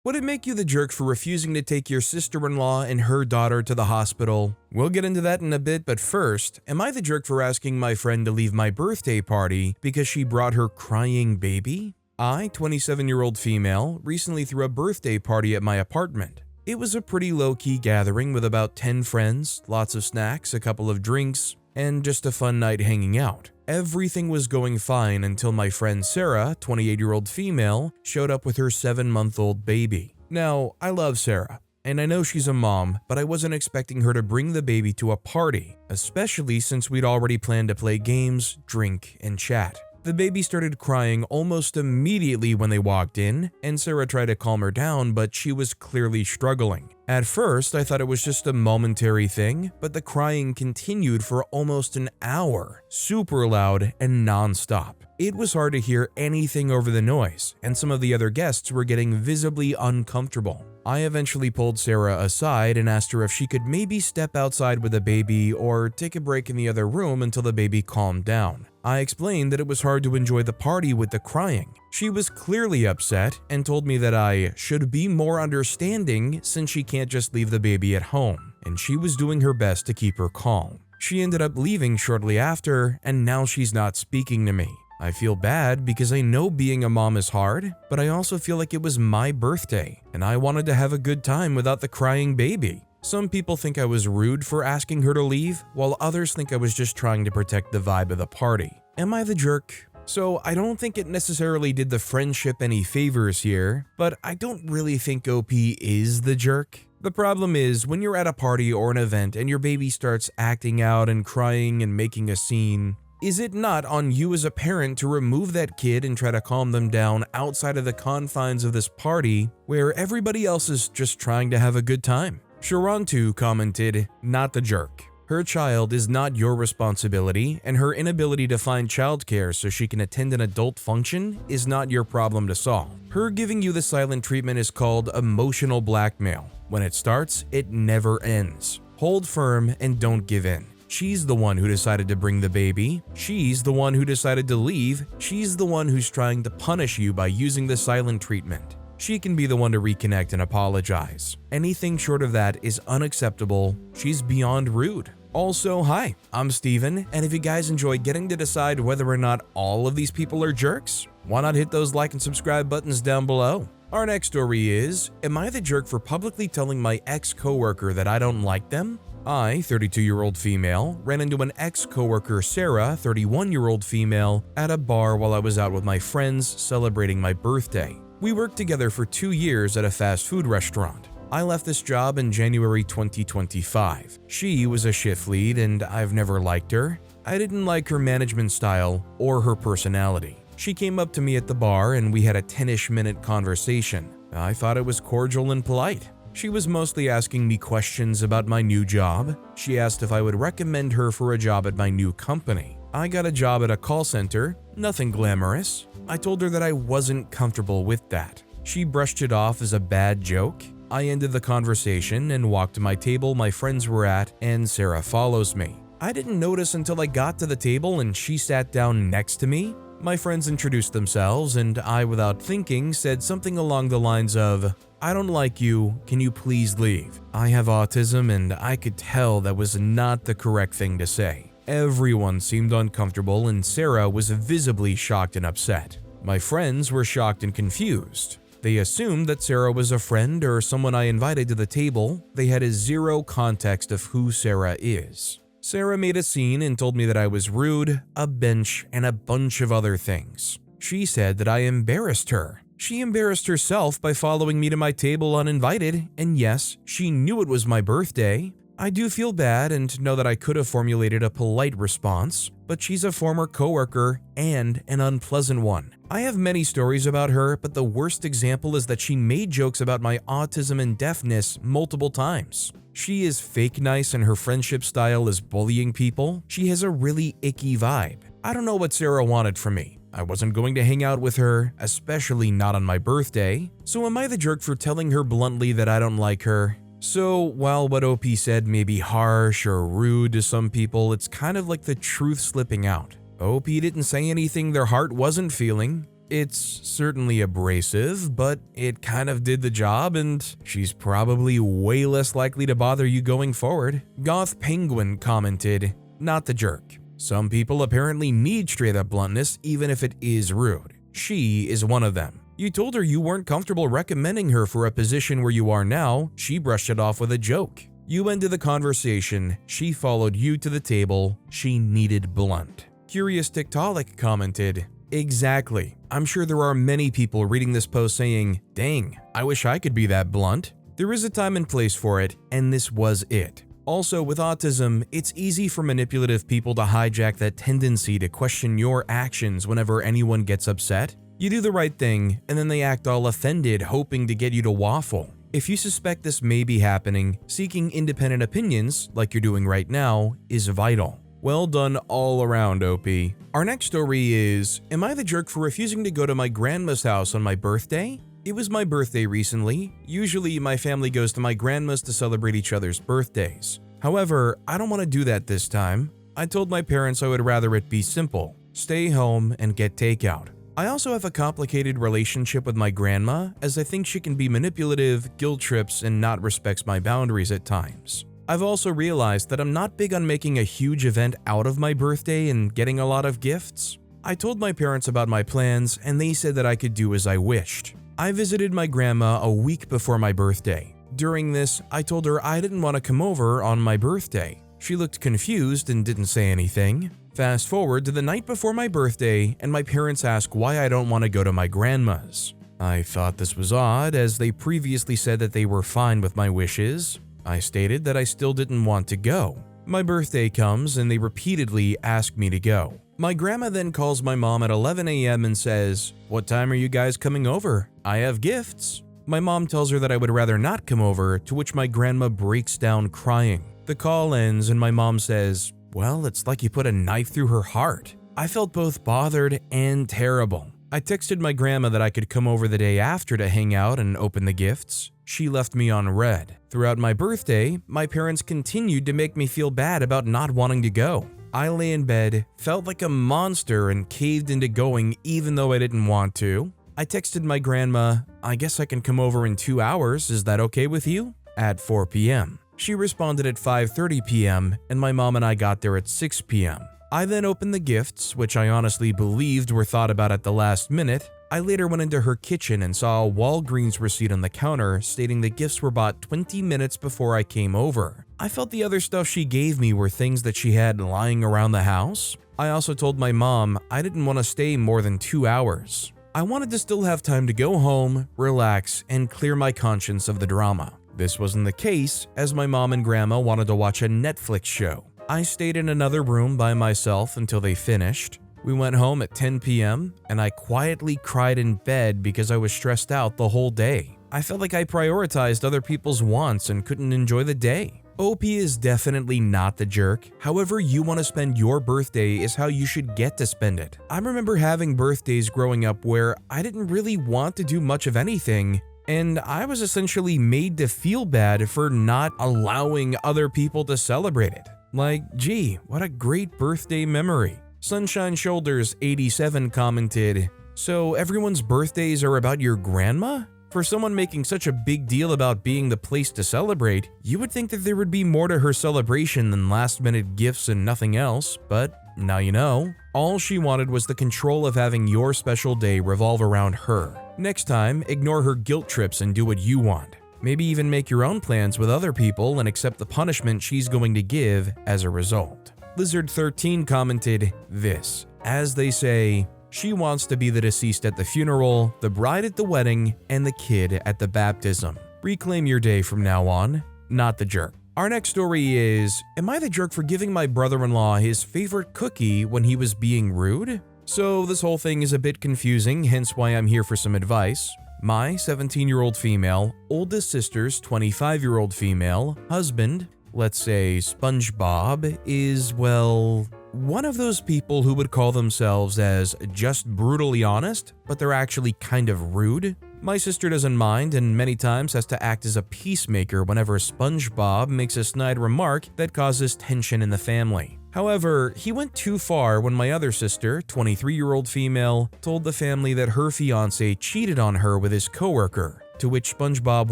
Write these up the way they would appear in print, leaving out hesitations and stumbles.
Would it make you the jerk for refusing to take your sister-in-law and her daughter to the hospital? We'll get into that in a bit, but first, am I the jerk for asking my friend to leave my birthday party because she brought her crying baby? I, 27-year-old female, recently threw a birthday party at my apartment. It was a pretty low-key gathering with about 10 friends, lots of snacks, a couple of drinks, and just a fun night hanging out. Everything was going fine until my friend Sarah, 28-year-old female, showed up with her 7-month-old baby. Now, I love Sarah, and I know she's a mom, but I wasn't expecting her to bring the baby to a party, especially since we'd already planned to play games, drink, and chat. The baby started crying almost immediately when they walked in, and Sarah tried to calm her down, but she was clearly struggling. At first, I thought it was just a momentary thing, but the crying continued for almost an hour, super loud and non-stop. It was hard to hear anything over the noise, and some of the other guests were getting visibly uncomfortable. I eventually pulled Sarah aside and asked her if she could maybe step outside with the baby or take a break in the other room until the baby calmed down. I explained that it was hard to enjoy the party with the crying. She was clearly upset and told me that I should be more understanding since she can't just leave the baby at home, and she was doing her best to keep her calm. She ended up leaving shortly after, and now she's not speaking to me. I feel bad because I know being a mom is hard, but I also feel like it was my birthday, and I wanted to have a good time without the crying baby. Some people think I was rude for asking her to leave, while others think I was just trying to protect the vibe of the party. Am I the jerk? So I don't think it necessarily did the friendship any favors here, but I don't really think OP is the jerk. The problem is when you're at a party or an event and your baby starts acting out and crying and making a scene, is it not on you as a parent to remove that kid and try to calm them down outside of the confines of this party where everybody else is just trying to have a good time? Sharantu commented, "Not the jerk. Her child is not your responsibility, and her inability to find childcare so she can attend an adult function is not your problem to solve. Her giving you the silent treatment is called emotional blackmail. When it starts, it never ends. Hold firm and don't give in. She's the one who decided to bring the baby. She's the one who decided to leave. She's the one who's trying to punish you by using the silent treatment. She can be the one to reconnect and apologize. Anything short of that is unacceptable. She's beyond rude." Also, hi, I'm Steven, and if you guys enjoy getting to decide whether or not all of these people are jerks, why not hit those like and subscribe buttons down below? Our next story is, am I the jerk for publicly telling my ex-coworker that I don't like them? I, 32-year-old female, ran into an ex-coworker Sarah, 31-year-old female, at a bar while I was out with my friends celebrating my birthday. We worked together for 2 years at a fast food restaurant. I left this job in January 2025. She was a shift lead and I've never liked her. I didn't like her management style or her personality. She came up to me at the bar and we had a 10-ish minute conversation. I thought it was cordial and polite. She was mostly asking me questions about my new job. She asked if I would recommend her for a job at my new company. I got a job at a call center, nothing glamorous. I told her that I wasn't comfortable with that. She brushed it off as a bad joke. I ended the conversation and walked to my table my friends were at, and Sarah follows me. I didn't notice until I got to the table and she sat down next to me. My friends introduced themselves and I, without thinking, said something along the lines of, "I don't like you, can you please leave?" I have autism and I could tell that was not the correct thing to say. Everyone seemed uncomfortable and Sarah was visibly shocked and upset. My friends were shocked and confused. They assumed that Sarah was a friend or someone I invited to the table. They had zero context of who Sarah is. Sarah made a scene and told me that I was rude, a bench, and a bunch of other things. She said that I embarrassed her. She embarrassed herself by following me to my table uninvited, and yes, she knew it was my birthday. I do feel bad and know that I could have formulated a polite response, but she's a former coworker and an unpleasant one. I have many stories about her, but the worst example is that she made jokes about my autism and deafness multiple times. She is fake nice and her friendship style is bullying people. She has a really icky vibe. I don't know what Sarah wanted from me. I wasn't going to hang out with her, especially not on my birthday. So am I the jerk for telling her bluntly that I don't like her? So while what OP said may be harsh or rude to some people, it's kind of like the truth slipping out. OP didn't say anything their heart wasn't feeling. It's certainly abrasive, but it kind of did the job and she's probably way less likely to bother you going forward. Goth Penguin commented, "Not the jerk. Some people apparently need straight up bluntness even if it is rude. She is one of them. You told her you weren't comfortable recommending her for a position where you are now. She brushed it off with a joke. You ended the conversation. She followed you to the table. She needed blunt." Curious Tiktalik commented, "Exactly. I'm sure there are many people reading this post saying, dang, I wish I could be that blunt. There is a time and place for it, and this was it. Also, with autism, it's easy for manipulative people to hijack that tendency to question your actions whenever anyone gets upset. You do the right thing, and then they act all offended, hoping to get you to waffle. If you suspect this may be happening, seeking independent opinions, like you're doing right now, is vital." Well done all around, OP. Our next story is, am I the jerk for refusing to go to my grandma's house on my birthday? It was my birthday recently. Usually, my family goes to my grandma's to celebrate each other's birthdays. However, I don't want to do that this time. I told my parents I would rather it be simple. Stay home and get takeout. I also have a complicated relationship with my grandma, as I think she can be manipulative, guilt trips, and not respects my boundaries at times. I've also realized that I'm not big on making a huge event out of my birthday and getting a lot of gifts. I told my parents about my plans, and they said that I could do as I wished. I visited my grandma a week before my birthday. During this, I told her I didn't want to come over on my birthday. She looked confused and didn't say anything. Fast forward to the night before my birthday, and my parents ask why I don't want to go to my grandma's. I thought this was odd, as they previously said that they were fine with my wishes. I stated that I still didn't want to go. My birthday comes, and they repeatedly ask me to go. My grandma then calls my mom at 11 a.m. and says, "What time are you guys coming over? I have gifts." My mom tells her that I would rather not come over, to which my grandma breaks down crying. The call ends and my mom says, "Well, it's like you put a knife through her heart." I felt both bothered and terrible. I texted my grandma that I could come over the day after to hang out and open the gifts. She left me on red. Throughout my birthday, my parents continued to make me feel bad about not wanting to go. I lay in bed, felt like a monster, and caved into going even though I didn't want to. I texted my grandma, "I guess I can come over in 2 hours, is that okay with you?" at 4 p.m. She responded at 5:30 p.m. and my mom and I got there at 6 p.m. I then opened the gifts, which I honestly believed were thought about at the last minute. I later went into her kitchen and saw a Walgreens receipt on the counter stating the gifts were bought 20 minutes before I came over. I felt the other stuff she gave me were things that she had lying around the house. I also told my mom I didn't want to stay more than 2 hours. I wanted to still have time to go home, relax, and clear my conscience of the drama. This wasn't the case, as my mom and grandma wanted to watch a Netflix show. I stayed in another room by myself until they finished. We went home at 10 p.m. and I quietly cried in bed because I was stressed out the whole day. I felt like I prioritized other people's wants and couldn't enjoy the day. OP is definitely not the jerk. However you want to spend your birthday is how you should get to spend it. I remember having birthdays growing up where I didn't really want to do much of anything, and I was essentially made to feel bad for not allowing other people to celebrate it. Like, gee, what a great birthday memory. Sunshine Shoulders 87 commented, "So everyone's birthdays are about your grandma? For someone making such a big deal about being the place to celebrate, you would think that there would be more to her celebration than last-minute gifts and nothing else, but now you know. All she wanted was the control of having your special day revolve around her. Next time, ignore her guilt trips and do what you want. Maybe even make your own plans with other people and accept the punishment she's going to give as a result." Lizard13 commented this, as they say, "She wants to be the deceased at the funeral, the bride at the wedding, and the kid at the baptism. Reclaim your day from now on, not the jerk." Our next story is, am I the jerk for giving my brother-in-law his favorite cookie when he was being rude? So this whole thing is a bit confusing, hence why I'm here for some advice. My 17-year-old female, oldest sister's 25-year-old female, husband, let's say SpongeBob, is, well, one of those people who would call themselves as just brutally honest, but they're actually kind of rude. My sister doesn't mind and many times has to act as a peacemaker whenever SpongeBob makes a snide remark that causes tension in the family. However, he went too far when my other sister, 23-year-old female, told the family that her fiancé cheated on her with his coworker, to which SpongeBob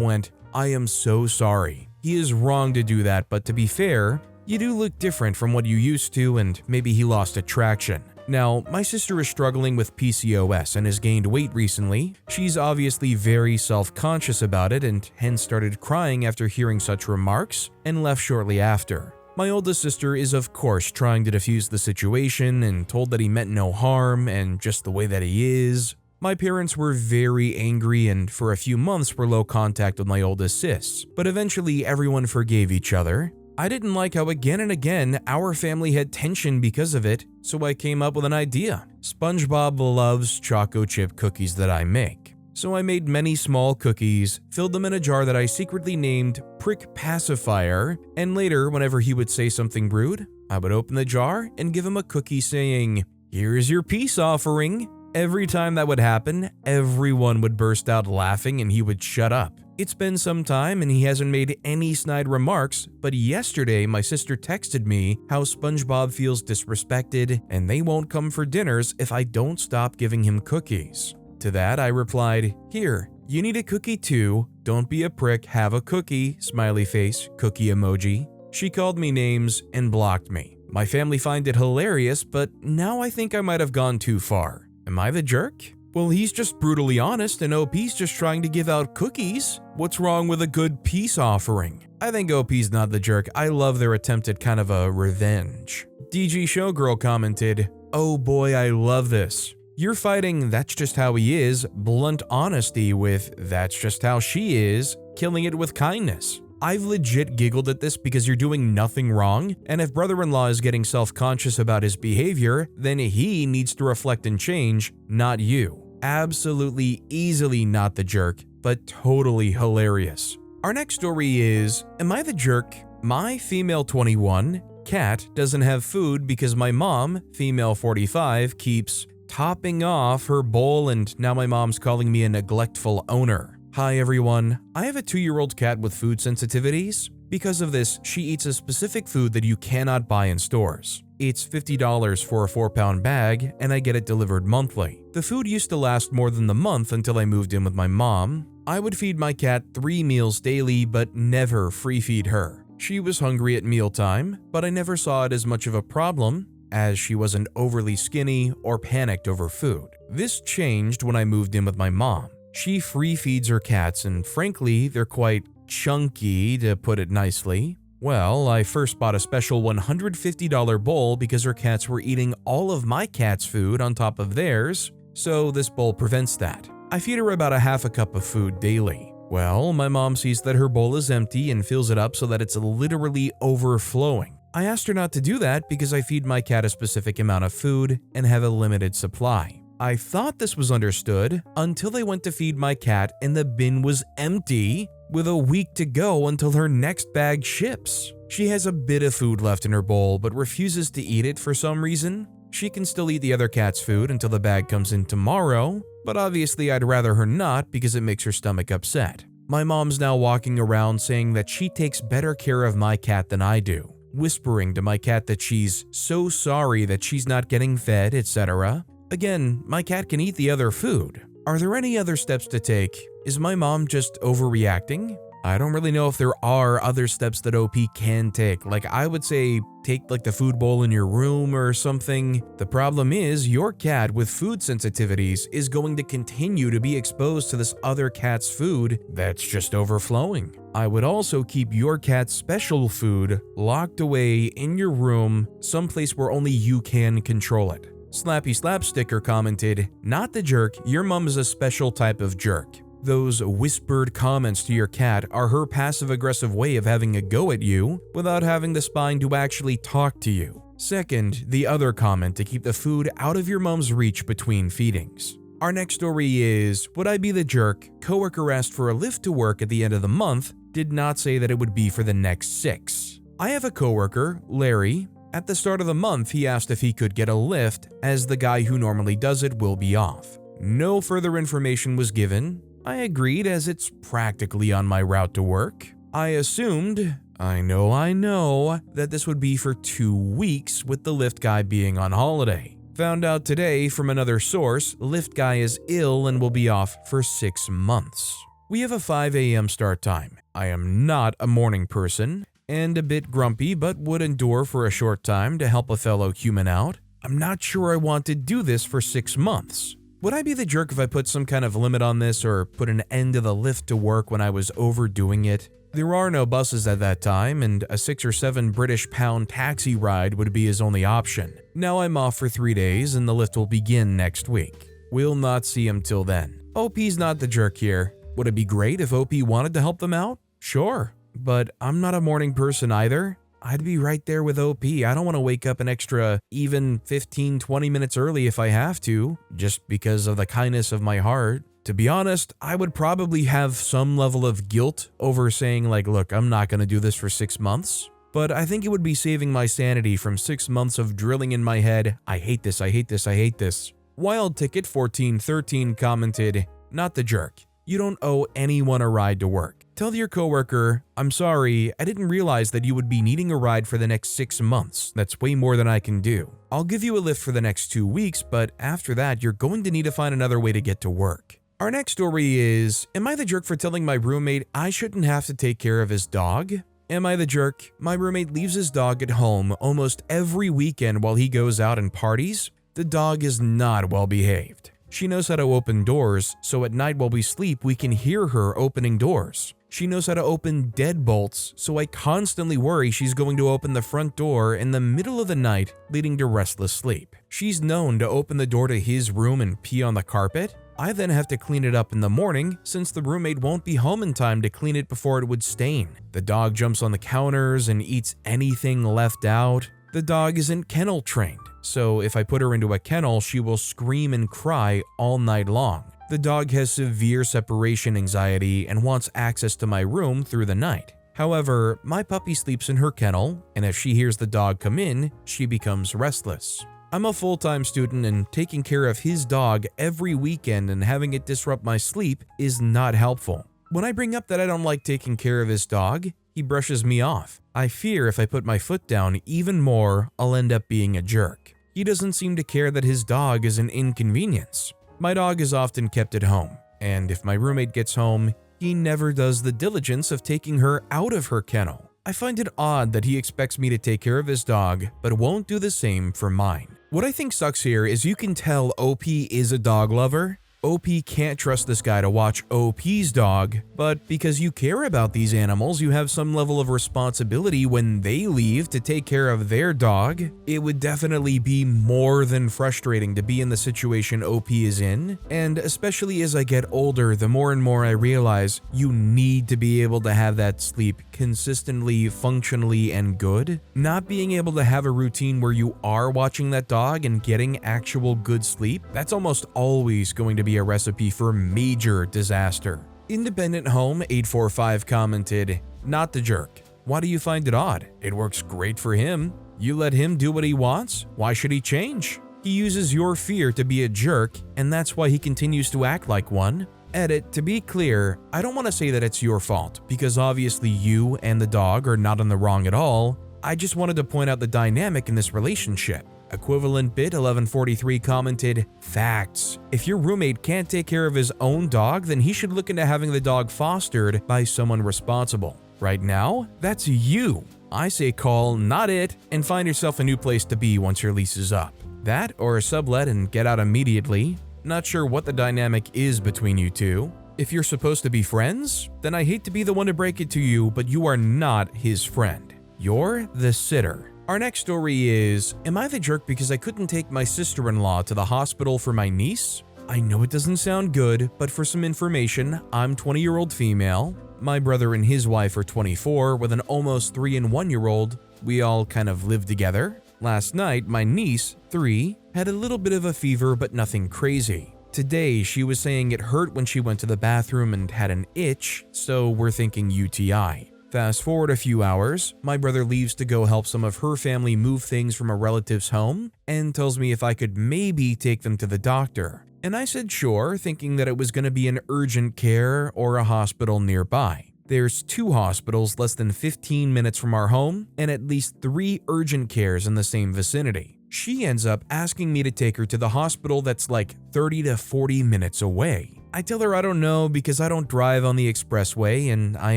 went, "I am so sorry. He is wrong to do that, but to be fair, you do look different from what you used to and maybe he lost attraction." Now, my sister is struggling with PCOS and has gained weight recently. She's obviously very self-conscious about it and hence started crying after hearing such remarks and left shortly after. My oldest sister is of course trying to defuse the situation and told that he meant no harm and just the way that he is. My parents were very angry and for a few months were low contact with my oldest sis, but eventually everyone forgave each other. I didn't like how again and again our family had tension because of it, so I came up with an idea. SpongeBob loves choco chip cookies that I make. So I made many small cookies, filled them in a jar that I secretly named Prick Pacifier, and later whenever he would say something rude, I would open the jar and give him a cookie saying, "Here's your peace offering." Every time that would happen, everyone would burst out laughing and he would shut up. It's been some time and he hasn't made any snide remarks, but yesterday my sister texted me how SpongeBob feels disrespected and they won't come for dinners if I don't stop giving him cookies. To that I replied, "Here, you need a cookie too. Don't be a prick, have a cookie," smiley face, cookie emoji. She called me names and blocked me. My family find it hilarious, but now I think I might have gone too far. Am I the jerk? Well, he's just brutally honest and OP's just trying to give out cookies. What's wrong with a good peace offering? I think OP's not the jerk. I love their attempt at kind of a revenge. DG Showgirl commented, "Oh boy, I love this. You're fighting 'that's just how he is' blunt honesty with 'that's just how she is', killing it with kindness." I've legit giggled at this because you're doing nothing wrong, and if brother-in-law is getting self-conscious about his behavior, then he needs to reflect and change, not you. Absolutely easily not the jerk, but totally hilarious. Our next story is, am I the jerk? My female 21 cat doesn't have food because my mom, female 45, keeps topping off her bowl and now my mom's calling me a neglectful owner. Hi everyone, I have a 2-year-old cat with food sensitivities. Because of this, she eats a specific food that you cannot buy in stores. It's $50 for a 4-pound bag and I get it delivered monthly. The food used to last more than the month until I moved in with my mom. I would feed my cat 3 meals daily but never free feed her. She was hungry at mealtime, but I never saw it as much of a problem as she wasn't overly skinny or panicked over food. This changed when I moved in with my mom. She free feeds her cats and frankly, they're quite chunky to put it nicely. Well, I first bought a special $150 bowl because her cats were eating all of my cat's food on top of theirs, so this bowl prevents that. I feed her about a half a cup of food daily. Well, my mom sees that her bowl is empty and fills it up so that it's literally overflowing. I asked her not to do that because I feed my cat a specific amount of food and have a limited supply. I thought this was understood until they went to feed my cat and the bin was empty with a week to go until her next bag ships. She has a bit of food left in her bowl but refuses to eat it for some reason. She can still eat the other cat's food until the bag comes in tomorrow, but obviously I'd rather her not because it makes her stomach upset. My mom's now walking around saying that she takes better care of my cat than I do, whispering to my cat that she's so sorry that she's not getting fed, etc. Again, my cat can eat the other food. Are there any other steps to take? Is my mom just overreacting? I don't really know if there are other steps that OP can take. Like I would say take like the food bowl in your room or something. The problem is your cat with food sensitivities is going to continue to be exposed to this other cat's food that's just overflowing. I would also keep your cat's special food locked away in your room, someplace where only you can control it. Slappy Slap Sticker commented, "Not the jerk, your mom is a special type of jerk. Those whispered comments to your cat are her passive-aggressive way of having a go at you without having the spine to actually talk to you. Second, the other comment to keep the food out of your mom's reach between feedings." Our next story is, would I be the jerk? Coworker asked for a lift to work at the end of the month, did not say that it would be for the next 6. I have a coworker, Larry. At the start of the month, he asked if he could get a lift as the guy who normally does it will be off. No further information was given. I agreed as it's practically on my route to work. I assumed I know that this would be for 2 weeks with the Lyft guy being on holiday. Found out today from another source, Lyft guy is ill and will be off for 6 months. We have a 5 a.m. start time. I am not a morning person and a bit grumpy, but would endure for a short time to help a fellow human out. I'm not sure I want to do this for 6 months. Would I be the jerk if I put some kind of limit on this or put an end to the Lyft to work when I was overdoing it? There are no buses at that time, and a 6 or 7 British pound taxi ride would be his only option. Now I'm off for 3 days and the Lyft will begin next week. We'll not see him till then. OP's not the jerk here. Would it be great if OP wanted to help them out? Sure, but I'm not a morning person either. I'd be right there with OP. I don't want to wake up an extra even 15-20 minutes early if I have to, just because of the kindness of my heart. To be honest, I would probably have some level of guilt over saying like, look, I'm not going to do this for 6 months. But I think it would be saving my sanity from 6 months of drilling in my head, I hate this, I hate this, I hate this. Wild Ticket 1413 commented, not the jerk. You don't owe anyone a ride to work. Tell your coworker, I'm sorry, I didn't realize that you would be needing a ride for the next 6 months. That's way more than I can do. I'll give you a lift for the next 2 weeks, but after that, you're going to need to find another way to get to work. Our next story is, am I the jerk for telling my roommate I shouldn't have to take care of his dog? Am I the jerk? My roommate leaves his dog at home almost every weekend while he goes out and parties. The dog is not well behaved. She knows how to open doors, so at night while we sleep, we can hear her opening doors. She knows how to open deadbolts, so I constantly worry she's going to open the front door in the middle of the night, leading to restless sleep. She's known to open the door to his room and pee on the carpet. I then have to clean it up in the morning since the roommate won't be home in time to clean it before it would stain. The dog jumps on the counters and eats anything left out. The dog isn't kennel trained, so if I put her into a kennel, she will scream and cry all night long. The dog has severe separation anxiety and wants access to my room through the night. However, my puppy sleeps in her kennel, and if she hears the dog come in, she becomes restless. I'm a full-time student and taking care of his dog every weekend and having it disrupt my sleep is not helpful. When I bring up that I don't like taking care of his dog, he brushes me off. I fear if I put my foot down even more, I'll end up being a jerk. He doesn't seem to care that his dog is an inconvenience. My dog is often kept at home, and if my roommate gets home, he never does the diligence of taking her out of her kennel. I find it odd that he expects me to take care of his dog, but won't do the same for mine. What I think sucks here is you can tell OP is a dog lover. OP can't trust this guy to watch OP's dog, but because you care about these animals, you have some level of responsibility when they leave to take care of their dog. It would definitely be more than frustrating to be in the situation OP is in, and especially as I get older, the more and more I realize you need to be able to have that sleep consistently, functionally, and good. Not being able to have a routine where you are watching that dog and getting actual good sleep, that's almost always going to be a recipe for major disaster. Independent Home 845 commented, not the jerk. Why do you find it odd? It works great for him. You let him do what he wants. Why should he change? He uses your fear to be a jerk, and that's why he continues to act like one. Edit, to be clear, I don't want to say that it's your fault, because obviously you and the dog are not in the wrong at all. I just wanted to point out the dynamic in this relationship. Equivalent Bit 1143 commented, facts. If your roommate can't take care of his own dog, then he should look into having the dog fostered by someone responsible. Right now, that's you. I say call, not it, and find yourself a new place to be once your lease is up. That or sublet and get out immediately. Not sure what the dynamic is between you two. If you're supposed to be friends, then I hate to be the one to break it to you, but you are not his friend. You're the sitter. Our next story is, am I the jerk because I couldn't take my sister-in-law to the hospital for my niece? I know it doesn't sound good, but for some information, I'm 20-year-old female. My brother and his wife are 24 with an almost 3 and 1-year-old. We all kind of live together. Last night, my niece, 3, had a little bit of a fever but nothing crazy. Today, she was saying it hurt when she went to the bathroom and had an itch, so we're thinking UTI. Fast forward a few hours, my brother leaves to go help some of her family move things from a relative's home and tells me if I could maybe take them to the doctor. And I said sure, thinking that it was going to be an urgent care or a hospital nearby. There's 2 hospitals less than 15 minutes from our home and at least 3 urgent cares in the same vicinity. She ends up asking me to take her to the hospital that's like 30 to 40 minutes away. I tell her I don't know because I don't drive on the expressway, and I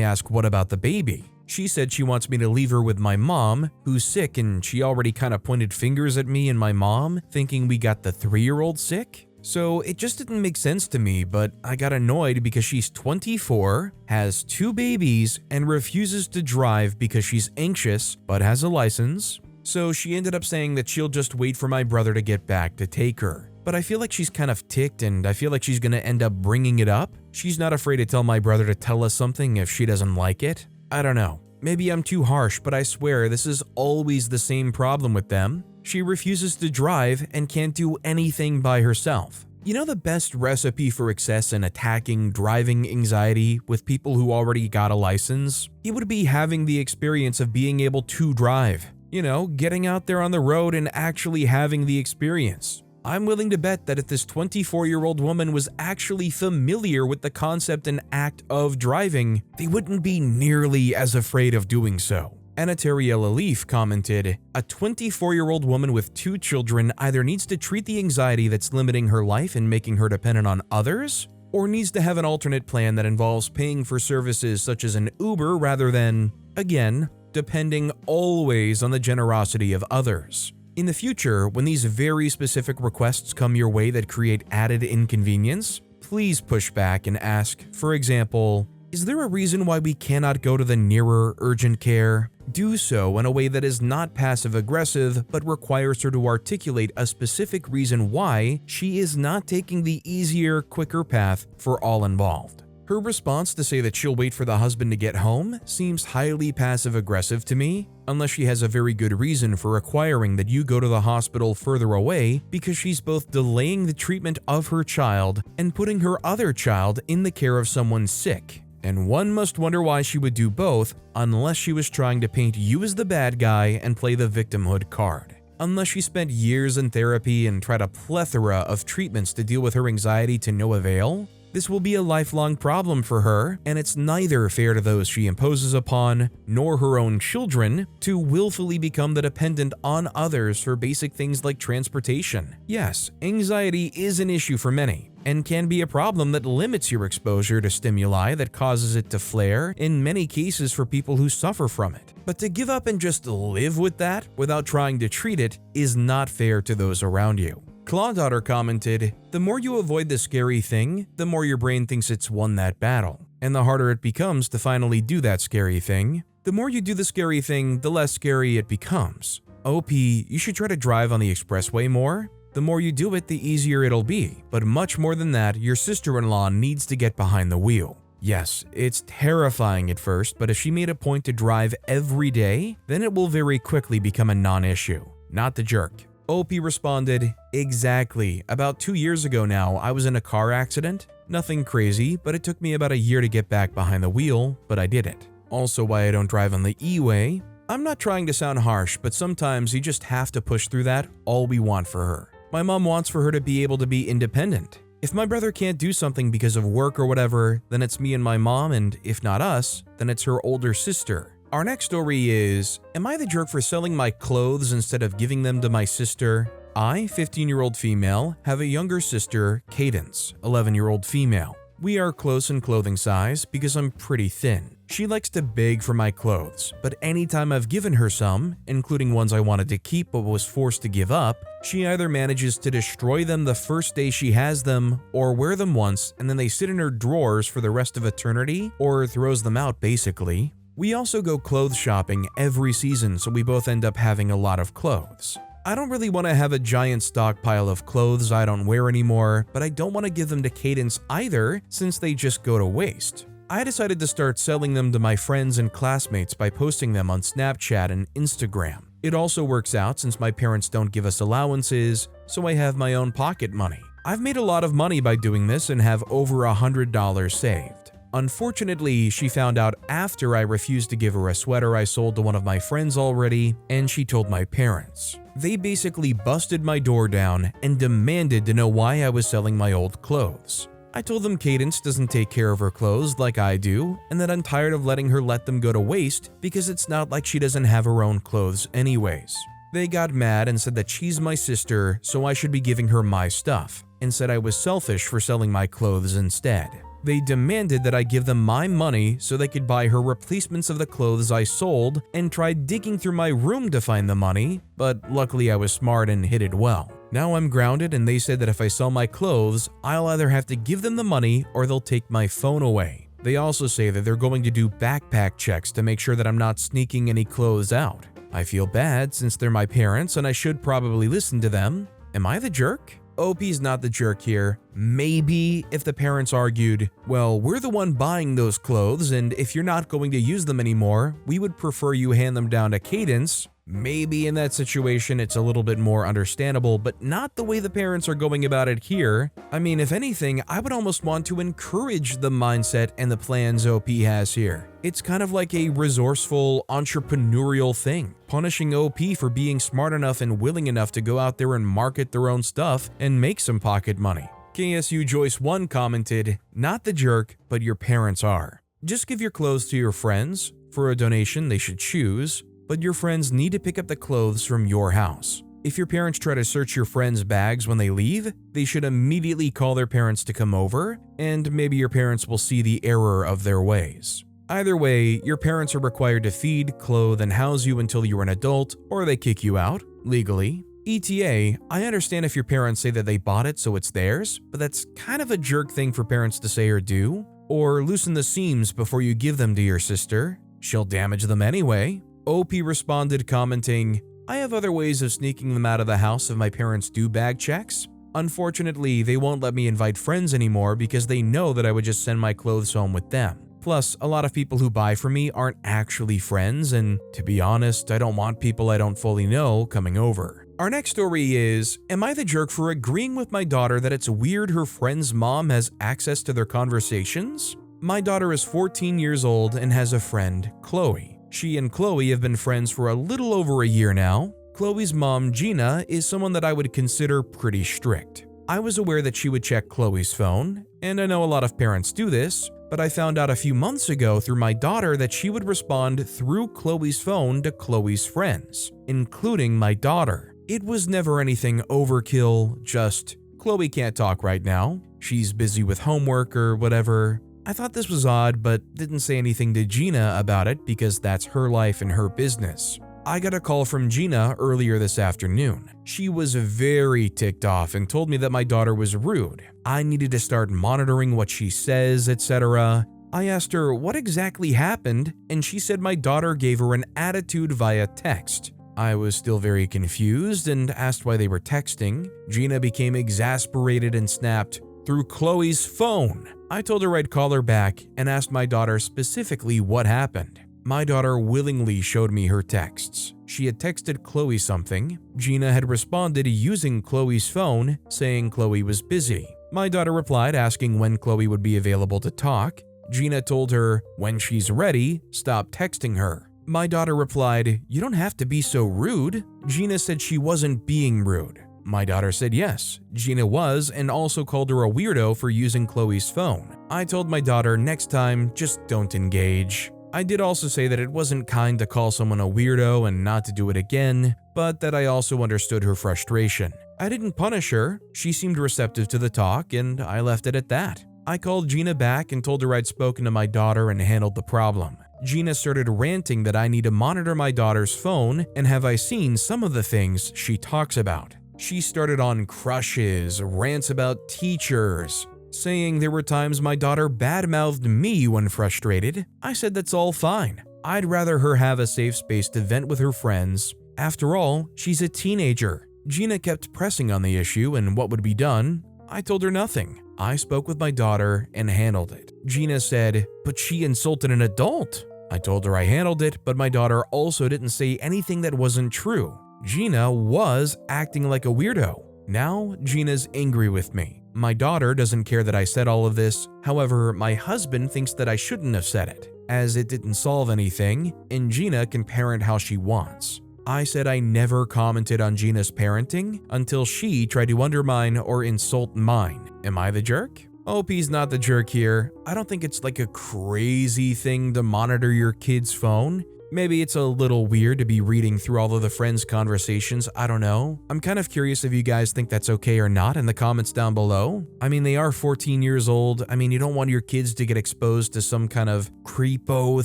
ask what about the baby. She said she wants me to leave her with my mom, who's sick, and she already kind of pointed fingers at me and my mom, thinking we got the 3-year-old sick. So it just didn't make sense to me, but I got annoyed because she's 24, has 2 babies, and refuses to drive because she's anxious but has a license. So she ended up saying that she'll just wait for my brother to get back to take her. But I feel like she's kind of ticked, and I feel like she's gonna end up bringing it up. She's not afraid to tell my brother to tell us something if she doesn't like it. I don't know. Maybe I'm too harsh, but I swear this is always the same problem with them. She refuses to drive and can't do anything by herself. You know the best recipe for excess and attacking driving anxiety with people who already got a license? It would be having the experience of being able to drive. You know, getting out there on the road and actually having the experience. I'm willing to bet that if this 24-year-old woman was actually familiar with the concept and act of driving, they wouldn't be nearly as afraid of doing so. Anatariella Leaf commented, "A 24-year-old woman with 2 children either needs to treat the anxiety that's limiting her life and making her dependent on others, or needs to have an alternate plan that involves paying for services such as an Uber rather than, again, depending always on the generosity of others." In the future, when these very specific requests come your way that create added inconvenience, please push back and ask, for example, "Is there a reason why we cannot go to the nearer urgent care?" Do so in a way that is not passive-aggressive but requires her to articulate a specific reason why she is not taking the easier, quicker path for all involved. Her response to say that she'll wait for the husband to get home seems highly passive-aggressive to me, unless she has a very good reason for requiring that you go to the hospital further away because she's both delaying the treatment of her child and putting her other child in the care of someone sick. And one must wonder why she would do both unless she was trying to paint you as the bad guy and play the victimhood card. Unless she spent years in therapy and tried a plethora of treatments to deal with her anxiety to no avail, this will be a lifelong problem for her, and it's neither fair to those she imposes upon, nor her own children, to willfully become the dependent on others for basic things like transportation. Yes, anxiety is an issue for many, and can be a problem that limits your exposure to stimuli that causes it to flare, in many cases for people who suffer from it. But to give up and just live with that without trying to treat it is not fair to those around you. Clawdaughter commented, "The more you avoid the scary thing, the more your brain thinks it's won that battle. And the harder it becomes to finally do that scary thing. The more you do the scary thing, the less scary it becomes. OP, you should try to drive on the expressway more. The more you do it, the easier it'll be. But much more than that, your sister-in-law needs to get behind the wheel." Yes, it's terrifying at first, but if she made a point to drive every day, then it will very quickly become a non-issue. Not the jerk. OP responded, "Exactly. About 2 years ago now, I was in a car accident. Nothing crazy, but it took me about a year to get back behind the wheel, but I did it. Also why I don't drive on the E-way. I'm not trying to sound harsh, but sometimes you just have to push through that, all we want for her. My mom wants for her to be able to be independent. If my brother can't do something because of work or whatever, then it's me and my mom, and if not us, then it's her older sister. Our next story is, am I the jerk for selling my clothes instead of giving them to my sister? I, 15-year-old female, have a younger sister, Cadence, 11-year-old female. We are close in clothing size because I'm pretty thin. She likes to beg for my clothes, but anytime I've given her some, including ones I wanted to keep but was forced to give up, she either manages to destroy them the first day she has them, or wear them once and then they sit in her drawers for the rest of eternity, or throws them out basically. We also go clothes shopping every season, so we both end up having a lot of clothes. I don't really want to have a giant stockpile of clothes I don't wear anymore, but I don't want to give them to Cadence either since they just go to waste. I decided to start selling them to my friends and classmates by posting them on Snapchat and Instagram. It also works out since my parents don't give us allowances, so I have my own pocket money. I've made a lot of money by doing this and have over $100 saved. Unfortunately, she found out after I refused to give her a sweater I sold to one of my friends already, and she told my parents. They basically busted my door down and demanded to know why I was selling my old clothes. I told them Cadence doesn't take care of her clothes like I do, and that I'm tired of letting her let them go to waste because it's not like she doesn't have her own clothes anyways. They got mad and said that she's my sister, so I should be giving her my stuff, and said I was selfish for selling my clothes instead. They demanded that I give them my money so they could buy her replacements of the clothes I sold, and tried digging through my room to find the money, but luckily I was smart and hid it well. Now I'm grounded, and they said that if I sell my clothes, I'll either have to give them the money or they'll take my phone away. They also say that they're going to do backpack checks to make sure that I'm not sneaking any clothes out. I feel bad since they're my parents and I should probably listen to them. Am I the jerk? OP's not the jerk here. Maybe if the parents argued, well, we're the one buying those clothes, and if you're not going to use them anymore, we would prefer you hand them down to Cadence. Maybe in that situation it's a little bit more understandable, but not the way the parents are going about it here. I mean, if anything, I would almost want to encourage the mindset and the plans OP has here. It's kind of like a resourceful, entrepreneurial thing, punishing OP for being smart enough and willing enough to go out there and market their own stuff and make some pocket money. KSU Joyce 1 commented, "Not the jerk, but your parents are. Just give your clothes to your friends. For a donation they should choose, but your friends need to pick up the clothes from your house. If your parents try to search your friends' bags when they leave, they should immediately call their parents to come over, and maybe your parents will see the error of their ways. Either way, your parents are required to feed, clothe, and house you until you're an adult, or they kick you out, legally. ETA, I understand if your parents say that they bought it so it's theirs, but that's kind of a jerk thing for parents to say or do. Or loosen the seams before you give them to your sister. She'll damage them anyway." OP responded commenting, "I have other ways of sneaking them out of the house if my parents do bag checks. Unfortunately, they won't let me invite friends anymore because they know that I would just send my clothes home with them. Plus, a lot of people who buy from me aren't actually friends, and to be honest, I don't want people I don't fully know coming over." Our next story is, am I the jerk for agreeing with my daughter that it's weird her friend's mom has access to their conversations? My daughter is 14 years old and has a friend, Chloe. She and Chloe have been friends for a little over a year now. Chloe's mom, Gina, is someone that I would consider pretty strict. I was aware that she would check Chloe's phone, and I know a lot of parents do this, but I found out a few months ago through my daughter that she would respond through Chloe's phone to Chloe's friends, including my daughter. It was never anything overkill, just, Chloe can't talk right now. She's busy with homework or whatever. I thought this was odd, but didn't say anything to Gina about it because that's her life and her business. I got a call from Gina earlier this afternoon. She was very ticked off and told me that my daughter was rude. I needed to start monitoring what she says, etc. I asked her what exactly happened, and she said my daughter gave her an attitude via text. I was still very confused and asked why they were texting. Gina became exasperated and snapped, "Through Chloe's phone." I told her I'd call her back and asked my daughter specifically what happened. My daughter willingly showed me her texts. She had texted Chloe something. Gina had responded using Chloe's phone, saying Chloe was busy. My daughter replied asking when Chloe would be available to talk. Gina told her, "When she's ready, stop texting her." My daughter replied, "You don't have to be so rude." Gina said she wasn't being rude. My daughter said yes, Gina was, and also called her a weirdo for using Chloe's phone. I told my daughter next time, just don't engage. I did also say that it wasn't kind to call someone a weirdo and not to do it again, but that I also understood her frustration. I didn't punish her, she seemed receptive to the talk, and I left it at that. I called Gina back and told her I'd spoken to my daughter and handled the problem. Gina started ranting that I need to monitor my daughter's phone, and have I seen some of the things she talks about. She started on crushes, rants about teachers, saying there were times my daughter badmouthed me when frustrated. I said that's all fine. I'd rather her have a safe space to vent with her friends. After all, she's a teenager. Gina kept pressing on the issue and what would be done. I told her nothing. I spoke with my daughter and handled it. Gina said, "But she insulted an adult." I told her I handled it, but my daughter also didn't say anything that wasn't true. Gina was acting like a weirdo. Now, Gina's angry with me. My daughter doesn't care that I said all of this. However, my husband thinks that I shouldn't have said it, as it didn't solve anything, and Gina can parent how she wants. I said I never commented on Gina's parenting until she tried to undermine or insult mine. Am I the jerk? OP's not the jerk here. I don't think it's like a crazy thing to monitor your kid's phone. Maybe it's a little weird to be reading through all of the friends' conversations, I don't know. I'm kind of curious if you guys think that's okay or not in the comments down below. I mean, they are 14 years old. I mean, you don't want your kids to get exposed to some kind of creepo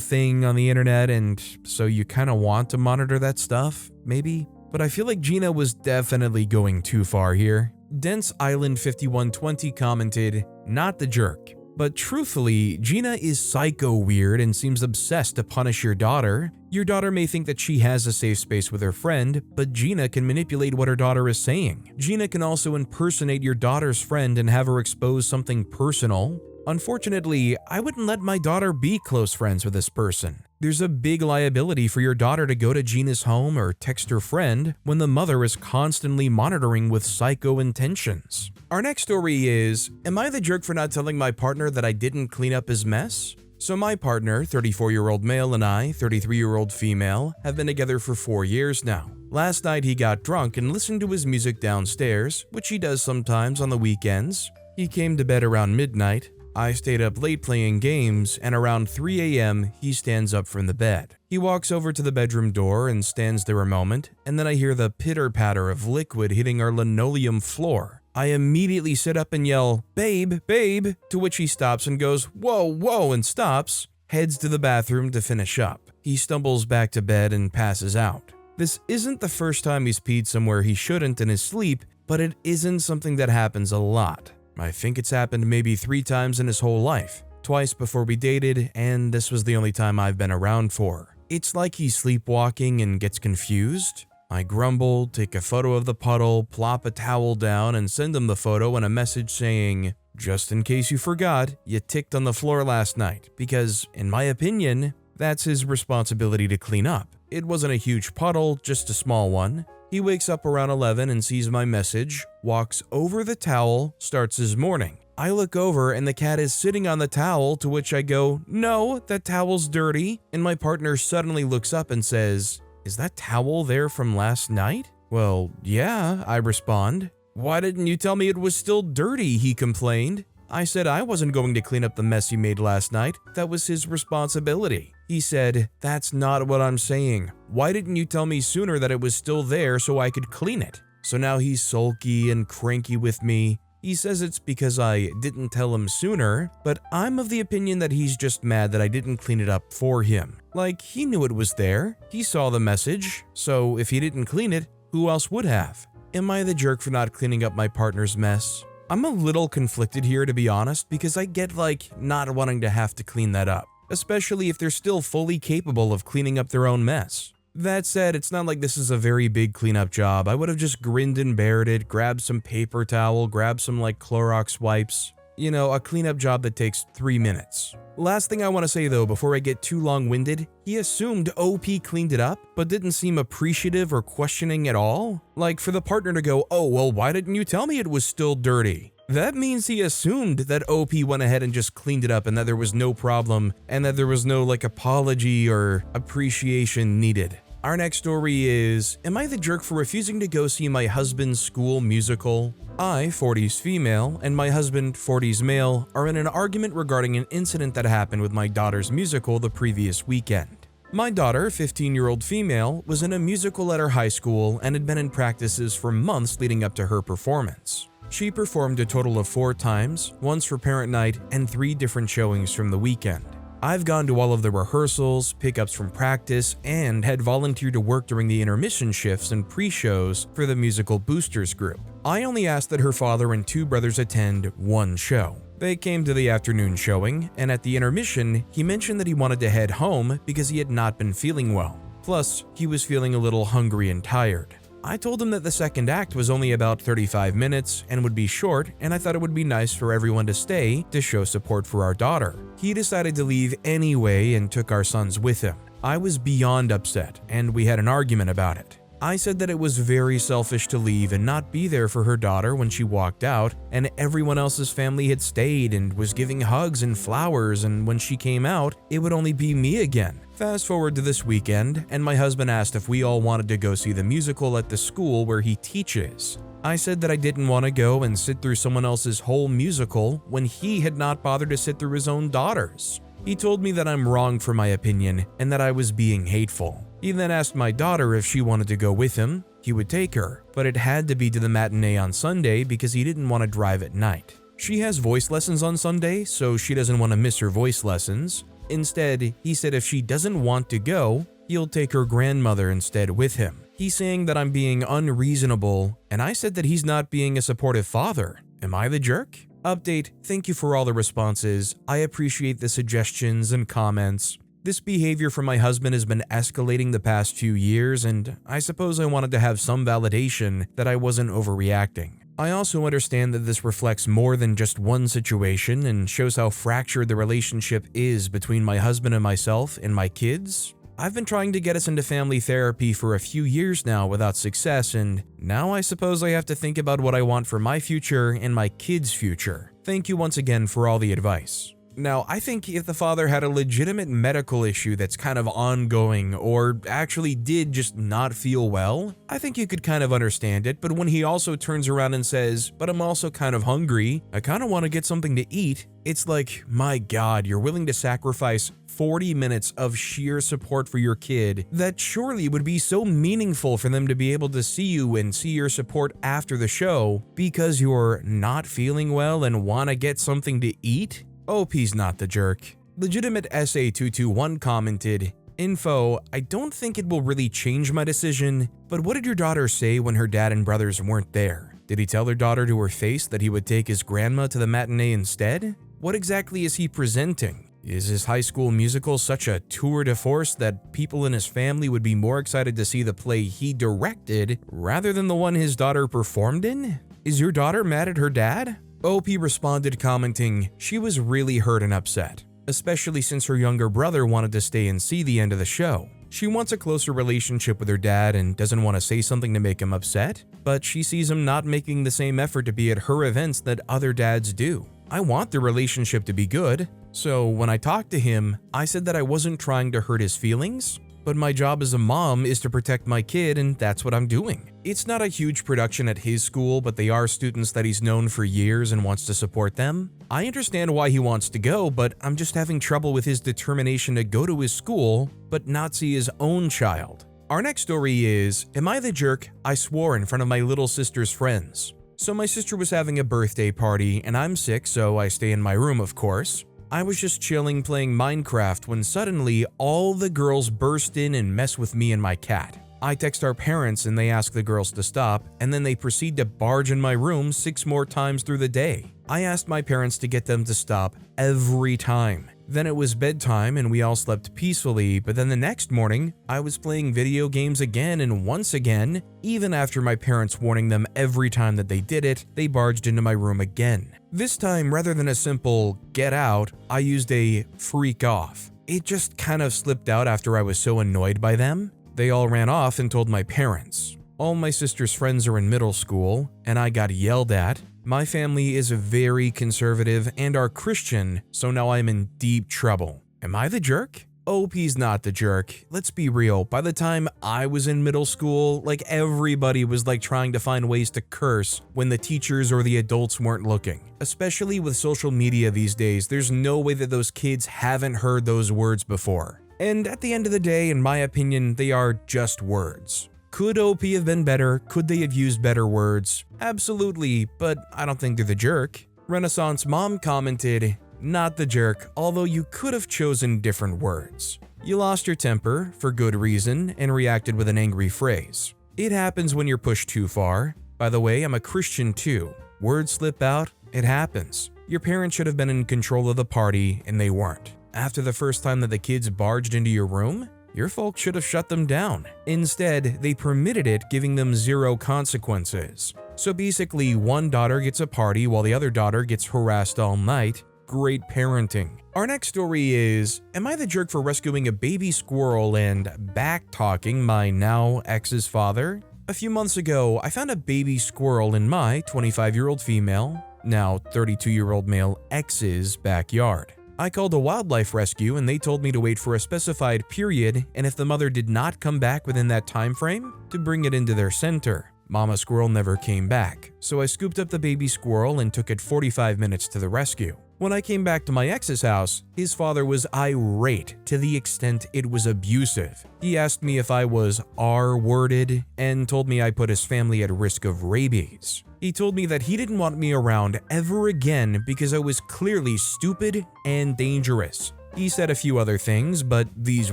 thing on the internet, and so you kind of want to monitor that stuff, maybe? But I feel like Gina was definitely going too far here. Dense Island 5120 commented, "Not the jerk. But truthfully, Gina is psycho weird and seems obsessed to punish your daughter. Your daughter may think that she has a safe space with her friend, but Gina can manipulate what her daughter is saying. Gina can also impersonate your daughter's friend and have her expose something personal. Unfortunately, I wouldn't let my daughter be close friends with this person. There's a big liability for your daughter to go to Gina's home or text her friend when the mother is constantly monitoring with psycho intentions." Our next story is, "Am I the jerk for not telling my partner that I didn't clean up his mess?" So my partner, 34-year-old male, and I, 33-year-old female, have been together for 4 years now. Last night he got drunk and listened to his music downstairs, which he does sometimes on the weekends. He came to bed around midnight. I stayed up late playing games, and around 3 a.m. he stands up from the bed. He walks over to the bedroom door and stands there a moment, and then I hear the pitter-patter of liquid hitting our linoleum floor. I immediately sit up and yell, "Babe, babe," to which he stops and goes, "Whoa, whoa," and stops, heads to the bathroom to finish up. He stumbles back to bed and passes out. This isn't the first time he's peed somewhere he shouldn't in his sleep, but it isn't something that happens a lot. I think it's happened maybe 3 times in his whole life, twice before we dated, and this was the only time I've been around for. It's like he's sleepwalking and gets confused. I grumble, take a photo of the puddle, plop a towel down, and send him the photo and a message saying, "Just in case you forgot, you ticked on the floor last night," because, in my opinion, that's his responsibility to clean up. It wasn't a huge puddle, just a small one. He wakes up around 11 and sees my message, walks over the towel, starts his morning. I look over and the cat is sitting on the towel, to which I go, "No, that towel's dirty," and my partner suddenly looks up and says, "Is that towel there from last night?" "Well, yeah," I respond. "Why didn't you tell me it was still dirty?" he complained. I said I wasn't going to clean up the mess he made last night. That was his responsibility. He said, "That's not what I'm saying. Why didn't you tell me sooner that it was still there so I could clean it?" So now he's sulky and cranky with me. He says it's because I didn't tell him sooner, but I'm of the opinion that he's just mad that I didn't clean it up for him. Like, he knew it was there. He saw the message. So if he didn't clean it, who else would have? Am I the jerk for not cleaning up my partner's mess? I'm a little conflicted here, to be honest, because I get not wanting to have to clean that up, especially if they're still fully capable of cleaning up their own mess. That said, it's not like this is a very big cleanup job. I would have just grinned and bared it, grabbed some paper towel, grabbed some Clorox wipes. You know, a cleanup job that takes 3 minutes. Last thing I want to say though, before I get too long-winded, he assumed OP cleaned it up, but didn't seem appreciative or questioning at all. Like, for the partner to go, "Oh, well, why didn't you tell me it was still dirty?" That means he assumed that OP went ahead and just cleaned it up and that there was no problem and that there was no apology or appreciation needed. Our next story is, "Am I the jerk for refusing to go see my husband's school musical?" I, 40s female, and my husband, 40s male, are in an argument regarding an incident that happened with my daughter's musical the previous weekend. My daughter, 15-year-old female, was in a musical at her high school and had been in practices for months leading up to her performance. She performed a total of 4 times, once for parent night, and 3 different showings from the weekend. I've gone to all of the rehearsals, pickups from practice, and had volunteered to work during the intermission shifts and pre-shows for the musical boosters group. I only asked that her father and 2 brothers attend 1 show. They came to the afternoon showing, and at the intermission, he mentioned that he wanted to head home because he had not been feeling well. Plus, he was feeling a little hungry and tired. I told him that the second act was only about 35 minutes and would be short, and I thought it would be nice for everyone to stay to show support for our daughter. He decided to leave anyway and took our sons with him. I was beyond upset, and we had an argument about it. I said that it was very selfish to leave and not be there for her daughter when she walked out, and everyone else's family had stayed and was giving hugs and flowers, and when she came out, it would only be me again. Fast forward to this weekend, and my husband asked if we all wanted to go see the musical at the school where he teaches. I said that I didn't want to go and sit through someone else's whole musical when he had not bothered to sit through his own daughter's. He told me that I'm wrong for my opinion and that I was being hateful. He then asked my daughter if she wanted to go with him. He would take her, but it had to be to the matinee on Sunday because he didn't want to drive at night. She has voice lessons on Sunday, so she doesn't want to miss her voice lessons. Instead, he said if she doesn't want to go, he'll take her grandmother instead with him. He's saying that I'm being unreasonable, and I said that he's not being a supportive father. Am I the jerk? Update, thank you for all the responses. I appreciate the suggestions and comments. This behavior from my husband has been escalating the past few years, and I suppose I wanted to have some validation that I wasn't overreacting. I also understand that this reflects more than just one situation and shows how fractured the relationship is between my husband and myself and my kids. I've been trying to get us into family therapy for a few years now without success, and now I suppose I have to think about what I want for my future and my kids' future. Thank you once again for all the advice. Now, I think if the father had a legitimate medical issue that's kind of ongoing or actually did just not feel well, I think you could kind of understand it, but when he also turns around and says, "But I'm also kind of hungry, I kind of want to get something to eat," it's like, my God, you're willing to sacrifice 40 minutes of sheer support for your kid that surely would be so meaningful for them to be able to see you and see your support after the show because you're not feeling well and want to get something to eat? OP's not the jerk. Legitimate SA221 commented, "Info, I don't think it will really change my decision, but what did your daughter say when her dad and brothers weren't there? Did he tell her daughter to her face that he would take his grandma to the matinee instead? What exactly is he presenting? Is his high school musical such a tour de force that people in his family would be more excited to see the play he directed rather than the one his daughter performed in? Is your daughter mad at her dad?" OP responded commenting, she was really hurt and upset, especially since her younger brother wanted to stay and see the end of the show. She wants a closer relationship with her dad and doesn't want to say something to make him upset, but she sees him not making the same effort to be at her events that other dads do. I want the relationship to be good, so when I talked to him, I said that I wasn't trying to hurt his feelings, but my job as a mom is to protect my kid and that's what I'm doing. It's not a huge production at his school, but they are students that he's known for years and wants to support them. I understand why he wants to go, but I'm just having trouble with his determination to go to his school, but not see his own child. Our next story is, am I the jerk? I swore in front of my little sister's friends. So my sister was having a birthday party and I'm sick, so I stay in my room, of course. I was just chilling playing Minecraft when suddenly all the girls burst in and mess with me and my cat. I text our parents and they ask the girls to stop, and then they proceed to barge in my room 6 more times through the day. I asked my parents to get them to stop every time. Then it was bedtime and we all slept peacefully, but then the next morning, I was playing video games again, and once again, even after my parents warning them every time that they did it, they barged into my room again. This time, rather than a simple "get out," I used a "freak off." It just kind of slipped out after I was so annoyed by them. They all ran off and told my parents. All my sister's friends are in middle school, and I got yelled at. My family is very conservative and are Christian, so now I'm in deep trouble. Am I the jerk? OP's not the jerk. Let's be real, by the time I was in middle school, everybody was trying to find ways to curse when the teachers or the adults weren't looking. Especially with social media these days, there's no way that those kids haven't heard those words before. And at the end of the day, in my opinion, they are just words. Could OP have been better? Could they have used better words? Absolutely, but I don't think they're the jerk. Renaissance Mom commented, not the jerk, although you could have chosen different words. You lost your temper, for good reason, and reacted with an angry phrase. It happens when you're pushed too far. By the way, I'm a Christian too. Words slip out, it happens. Your parents should have been in control of the party, and they weren't. After the first time that the kids barged into your room, your folks should have shut them down. Instead, they permitted it, giving them 0 consequences. So basically, one daughter gets a party while the other daughter gets harassed all night. Great parenting. Our next story is, am I the jerk for rescuing a baby squirrel and back-talking my now ex's father? A few months ago, I found a baby squirrel in my 25-year-old female, now 32-year-old male ex's backyard. I called a wildlife rescue and they told me to wait for a specified period, and if the mother did not come back within that time frame, to bring it into their center. Mama squirrel never came back, so I scooped up the baby squirrel and took it 45 minutes to the rescue. When I came back to my ex's house, his father was irate to the extent it was abusive. He asked me if I was R-worded and told me I put his family at risk of rabies. He told me that he didn't want me around ever again because I was clearly stupid and dangerous. He said a few other things, but these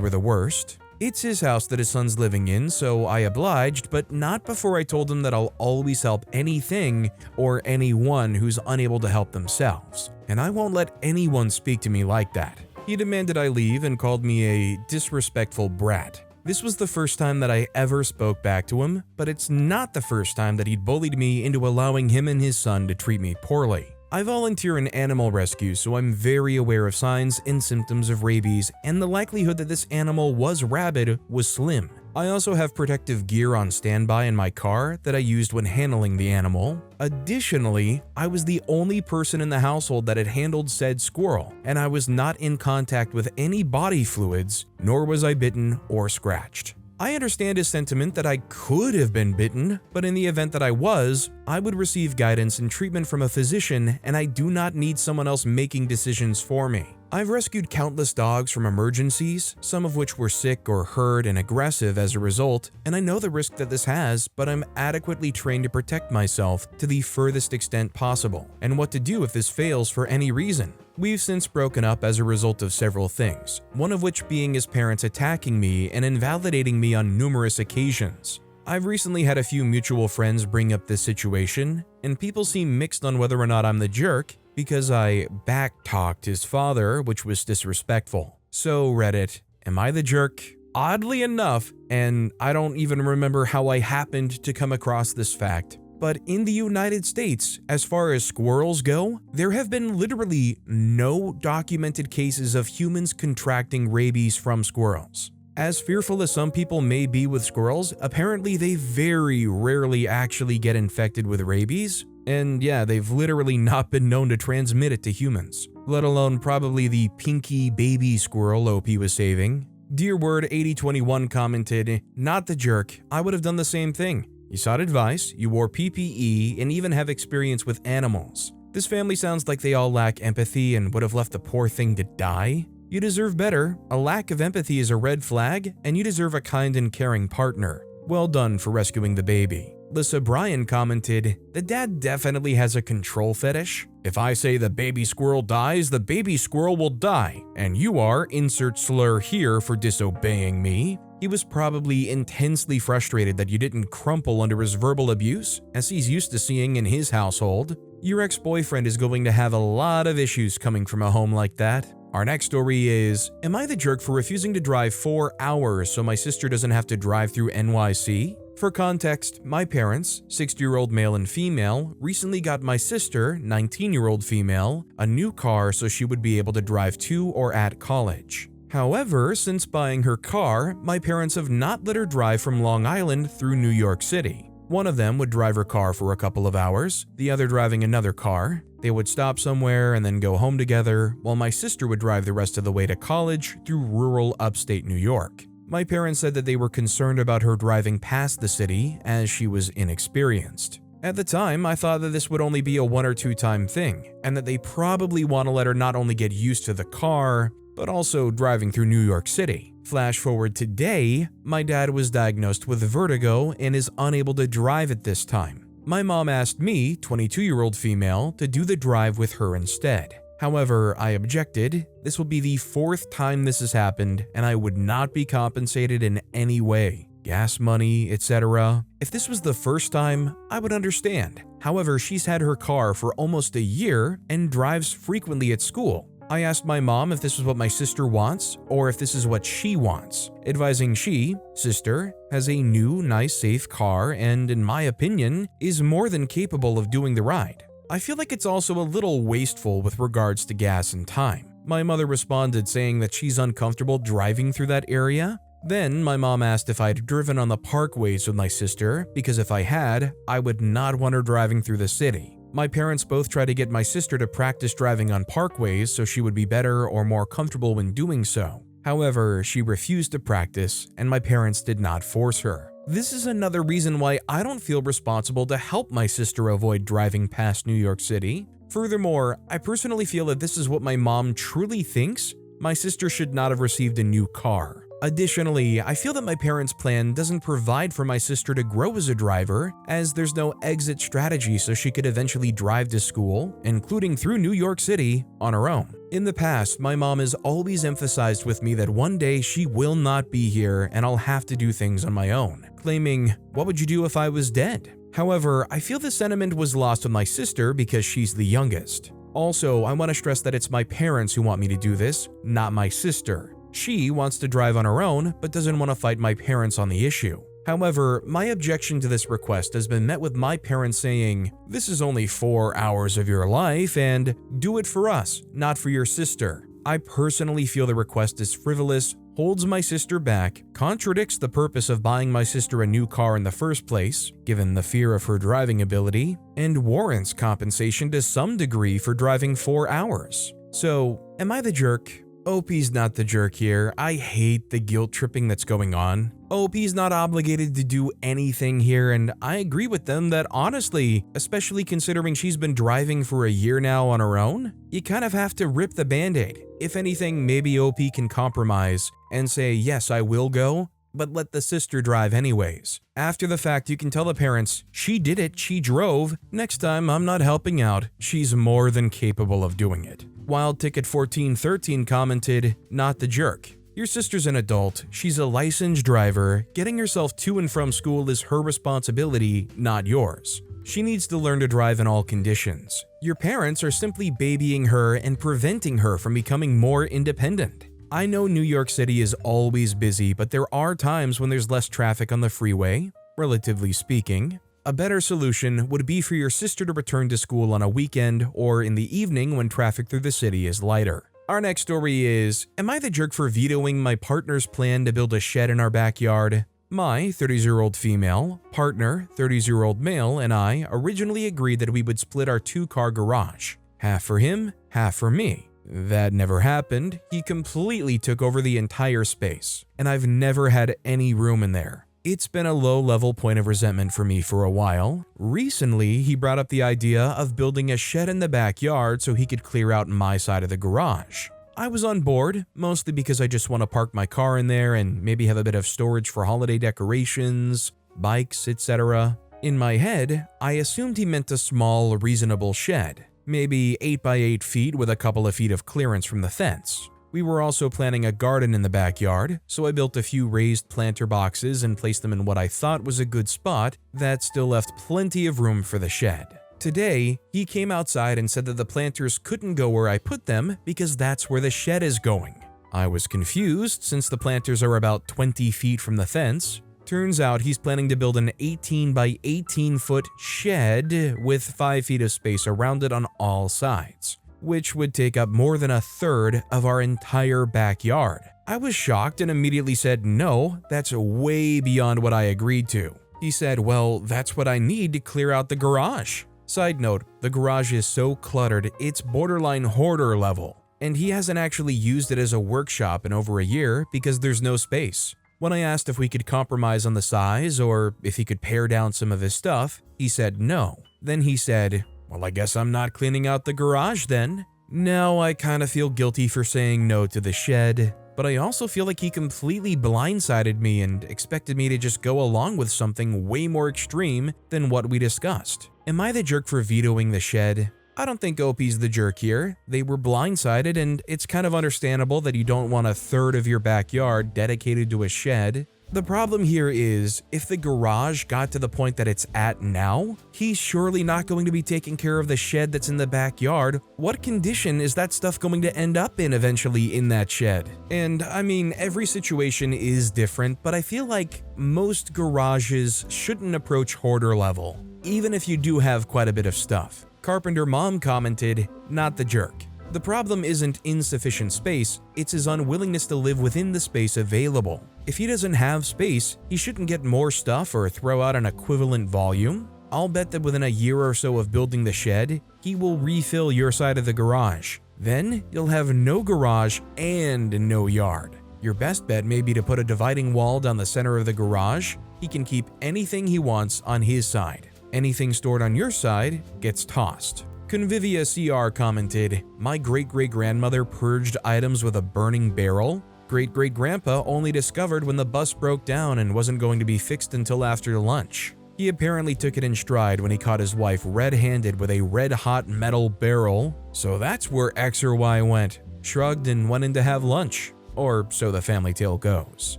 were the worst. It's his house that his son's living in, so I obliged, but not before I told him that I'll always help anything or anyone who's unable to help themselves, and I won't let anyone speak to me like that. He demanded I leave and called me a disrespectful brat. This was the first time that I ever spoke back to him, but it's not the first time that he'd bullied me into allowing him and his son to treat me poorly. I volunteer in animal rescue, so I'm very aware of signs and symptoms of rabies, and the likelihood that this animal was rabid was slim. I also have protective gear on standby in my car that I used when handling the animal. Additionally, I was the only person in the household that had handled said squirrel, and I was not in contact with any body fluids, nor was I bitten or scratched. I understand his sentiment that I could have been bitten, but in the event that I was, I would receive guidance and treatment from a physician, and I do not need someone else making decisions for me. I've rescued countless dogs from emergencies, some of which were sick or hurt and aggressive as a result, and I know the risk that this has, but I'm adequately trained to protect myself to the furthest extent possible, and what to do if this fails for any reason. We've since broken up as a result of several things, one of which being his parents attacking me and invalidating me on numerous occasions. I've recently had a few mutual friends bring up this situation, and people seem mixed on whether or not I'm the jerk because I back-talked his father, which was disrespectful. So Reddit, am I the jerk? Oddly enough, and I don't even remember how I happened to come across this fact, but in the United States, as far as squirrels go, there have been literally no documented cases of humans contracting rabies from squirrels. As fearful as some people may be with squirrels, apparently they very rarely actually get infected with rabies. And yeah, they've literally not been known to transmit it to humans, let alone probably the pinky baby squirrel OP was saving. Dear Word 8021 commented, "Not the jerk, I would have done the same thing. You sought advice, you wore PPE, and even have experience with animals. This family sounds like they all lack empathy and would have left the poor thing to die. You deserve better. A lack of empathy is a red flag, and you deserve a kind and caring partner. Well done for rescuing the baby." Lissa Bryan commented, "The dad definitely has a control fetish. If I say the baby squirrel dies, the baby squirrel will die, and you are, insert slur here for disobeying me." He was probably intensely frustrated that you didn't crumple under his verbal abuse, as he's used to seeing in his household. Your ex-boyfriend is going to have a lot of issues coming from a home like that. Our next story is, am I the jerk for refusing to drive 4 hours so my sister doesn't have to drive through NYC? For context, my parents, 60-year-old male and female, recently got my sister, 19-year-old female, a new car so she would be able to drive to or at college. However, since buying her car, my parents have not let her drive from Long Island through New York City. One of them would drive her car for a couple of hours, the other driving another car. They would stop somewhere and then go home together, while my sister would drive the rest of the way to college through rural upstate New York. My parents said that they were concerned about her driving past the city as she was inexperienced. At the time, I thought that this would only be a 1 or 2 time thing, and that they probably want to let her not only get used to the car, but also driving through New York City. Flash forward today, my dad was diagnosed with vertigo and is unable to drive at this time. My mom asked me, 22-year-old female, to do the drive with her instead. However, I objected. This will be the 4th time this has happened, and I would not be compensated in any way. Gas money, etc. If this was the first time, I would understand. However, she's had her car for almost a year and drives frequently at school. I asked my mom if this is what my sister wants or if this is what she wants, advising she, sister, has a new, nice, safe car and, in my opinion, is more than capable of doing the ride. I feel like it's also a little wasteful with regards to gas and time. My mother responded saying that she's uncomfortable driving through that area. Then my mom asked if I'd driven on the parkways with my sister because if I had, I would not want her driving through the city. My parents both tried to get my sister to practice driving on parkways so she would be better or more comfortable when doing so. However, she refused to practice and my parents did not force her. This is another reason why I don't feel responsible to help my sister avoid driving past New York City. Furthermore, I personally feel that this is what my mom truly thinks. My sister should not have received a new car. Additionally, I feel that my parents' plan doesn't provide for my sister to grow as a driver, as there's no exit strategy so she could eventually drive to school, including through New York City, on her own. In the past, my mom has always emphasized with me that one day she will not be here and I'll have to do things on my own, claiming, "What would you do if I was dead?" However, I feel the sentiment was lost on my sister because she's the youngest. Also, I want to stress that it's my parents who want me to do this, not my sister. She wants to drive on her own, but doesn't want to fight my parents on the issue. However, my objection to this request has been met with my parents saying, "This is only 4 hours of your life and do it for us, not for your sister." I personally feel the request is frivolous, holds my sister back, contradicts the purpose of buying my sister a new car in the first place, given the fear of her driving ability, and warrants compensation to some degree for driving 4 hours. So, am I the jerk? OP's not the jerk here. I hate the guilt tripping that's going on. OP's not obligated to do anything here, and I agree with them that honestly, especially considering she's been driving for a year now on her own, you kind of have to rip the band-aid. If anything, maybe OP can compromise and say, "Yes, I will go, but let the sister drive anyways." After the fact, you can tell the parents, "She did it, she drove. Next time, I'm not helping out. She's more than capable of doing it." Wild Ticket 1413 commented, "Not the jerk. Your sister's an adult, she's a licensed driver, getting herself to and from school is her responsibility, not yours. She needs to learn to drive in all conditions. Your parents are simply babying her and preventing her from becoming more independent. I know New York City is always busy, but there are times when there's less traffic on the freeway, relatively speaking. A better solution would be for your sister to return to school on a weekend or in the evening when traffic through the city is lighter." Our next story is, "Am I the jerk for vetoing my partner's plan to build a shed in our backyard? My 30-year-old female, partner, 30-year-old male, and I originally agreed that we would split our 2-car garage. Half for him, half for me. That never happened. He completely took over the entire space, and I've never had any room in there. It's been a low-level point of resentment for me for a while. Recently, he brought up the idea of building a shed in the backyard so he could clear out my side of the garage. I was on board, mostly because I just want to park my car in there and maybe have a bit of storage for holiday decorations, bikes, etc. In my head, I assumed he meant a small, reasonable shed, maybe 8 by 8 feet with a couple of feet of clearance from the fence. We were also planning a garden in the backyard, so I built a few raised planter boxes and placed them in what I thought was a good spot that still left plenty of room for the shed. Today, he came outside and said that the planters couldn't go where I put them because that's where the shed is going. I was confused since the planters are about 20 feet from the fence. Turns out he's planning to build an 18 by 18 foot shed with 5 feet of space around it on all sides, which would take up more than a third of our entire backyard. I was shocked and immediately said, "No, that's way beyond what I agreed to." He said, "Well, that's what I need to clear out the garage." Side note, the garage is so cluttered, it's borderline hoarder level, and he hasn't actually used it as a workshop in over a year because there's no space. When I asked if we could compromise on the size or if he could pare down some of his stuff, he said no. Then he said, "Well, I guess I'm not cleaning out the garage then." Now I kind of feel guilty for saying no to the shed, but I also feel like he completely blindsided me and expected me to just go along with something way more extreme than what we discussed. Am I the jerk for vetoing the shed? I don't think OP's the jerk here. They were blindsided, and it's kind of understandable that you don't want a third of your backyard dedicated to a shed. The problem here is, if the garage got to the point that it's at now, he's surely not going to be taking care of the shed that's in the backyard. What condition is that stuff going to end up in eventually in that shed? And I mean, every situation is different, but I feel like most garages shouldn't approach hoarder level, even if you do have quite a bit of stuff. Carpenter Mom commented, "Not the jerk. The problem isn't insufficient space, it's his unwillingness to live within the space available. If he doesn't have space, he shouldn't get more stuff or throw out an equivalent volume. I'll bet that within a year or so of building the shed, he will refill your side of the garage. Then you'll have no garage and no yard. Your best bet may be to put a dividing wall down the center of the garage. He can keep anything he wants on his side. Anything stored on your side gets tossed. Convivia CR commented, "My great-great-grandmother purged items with a burning barrel. Great-great-grandpa only discovered when the bus broke down and wasn't going to be fixed until after lunch. He apparently took it in stride when he caught his wife red-handed with a red-hot metal barrel. So that's where X or Y went, shrugged and went in to have lunch. Or so the family tale goes."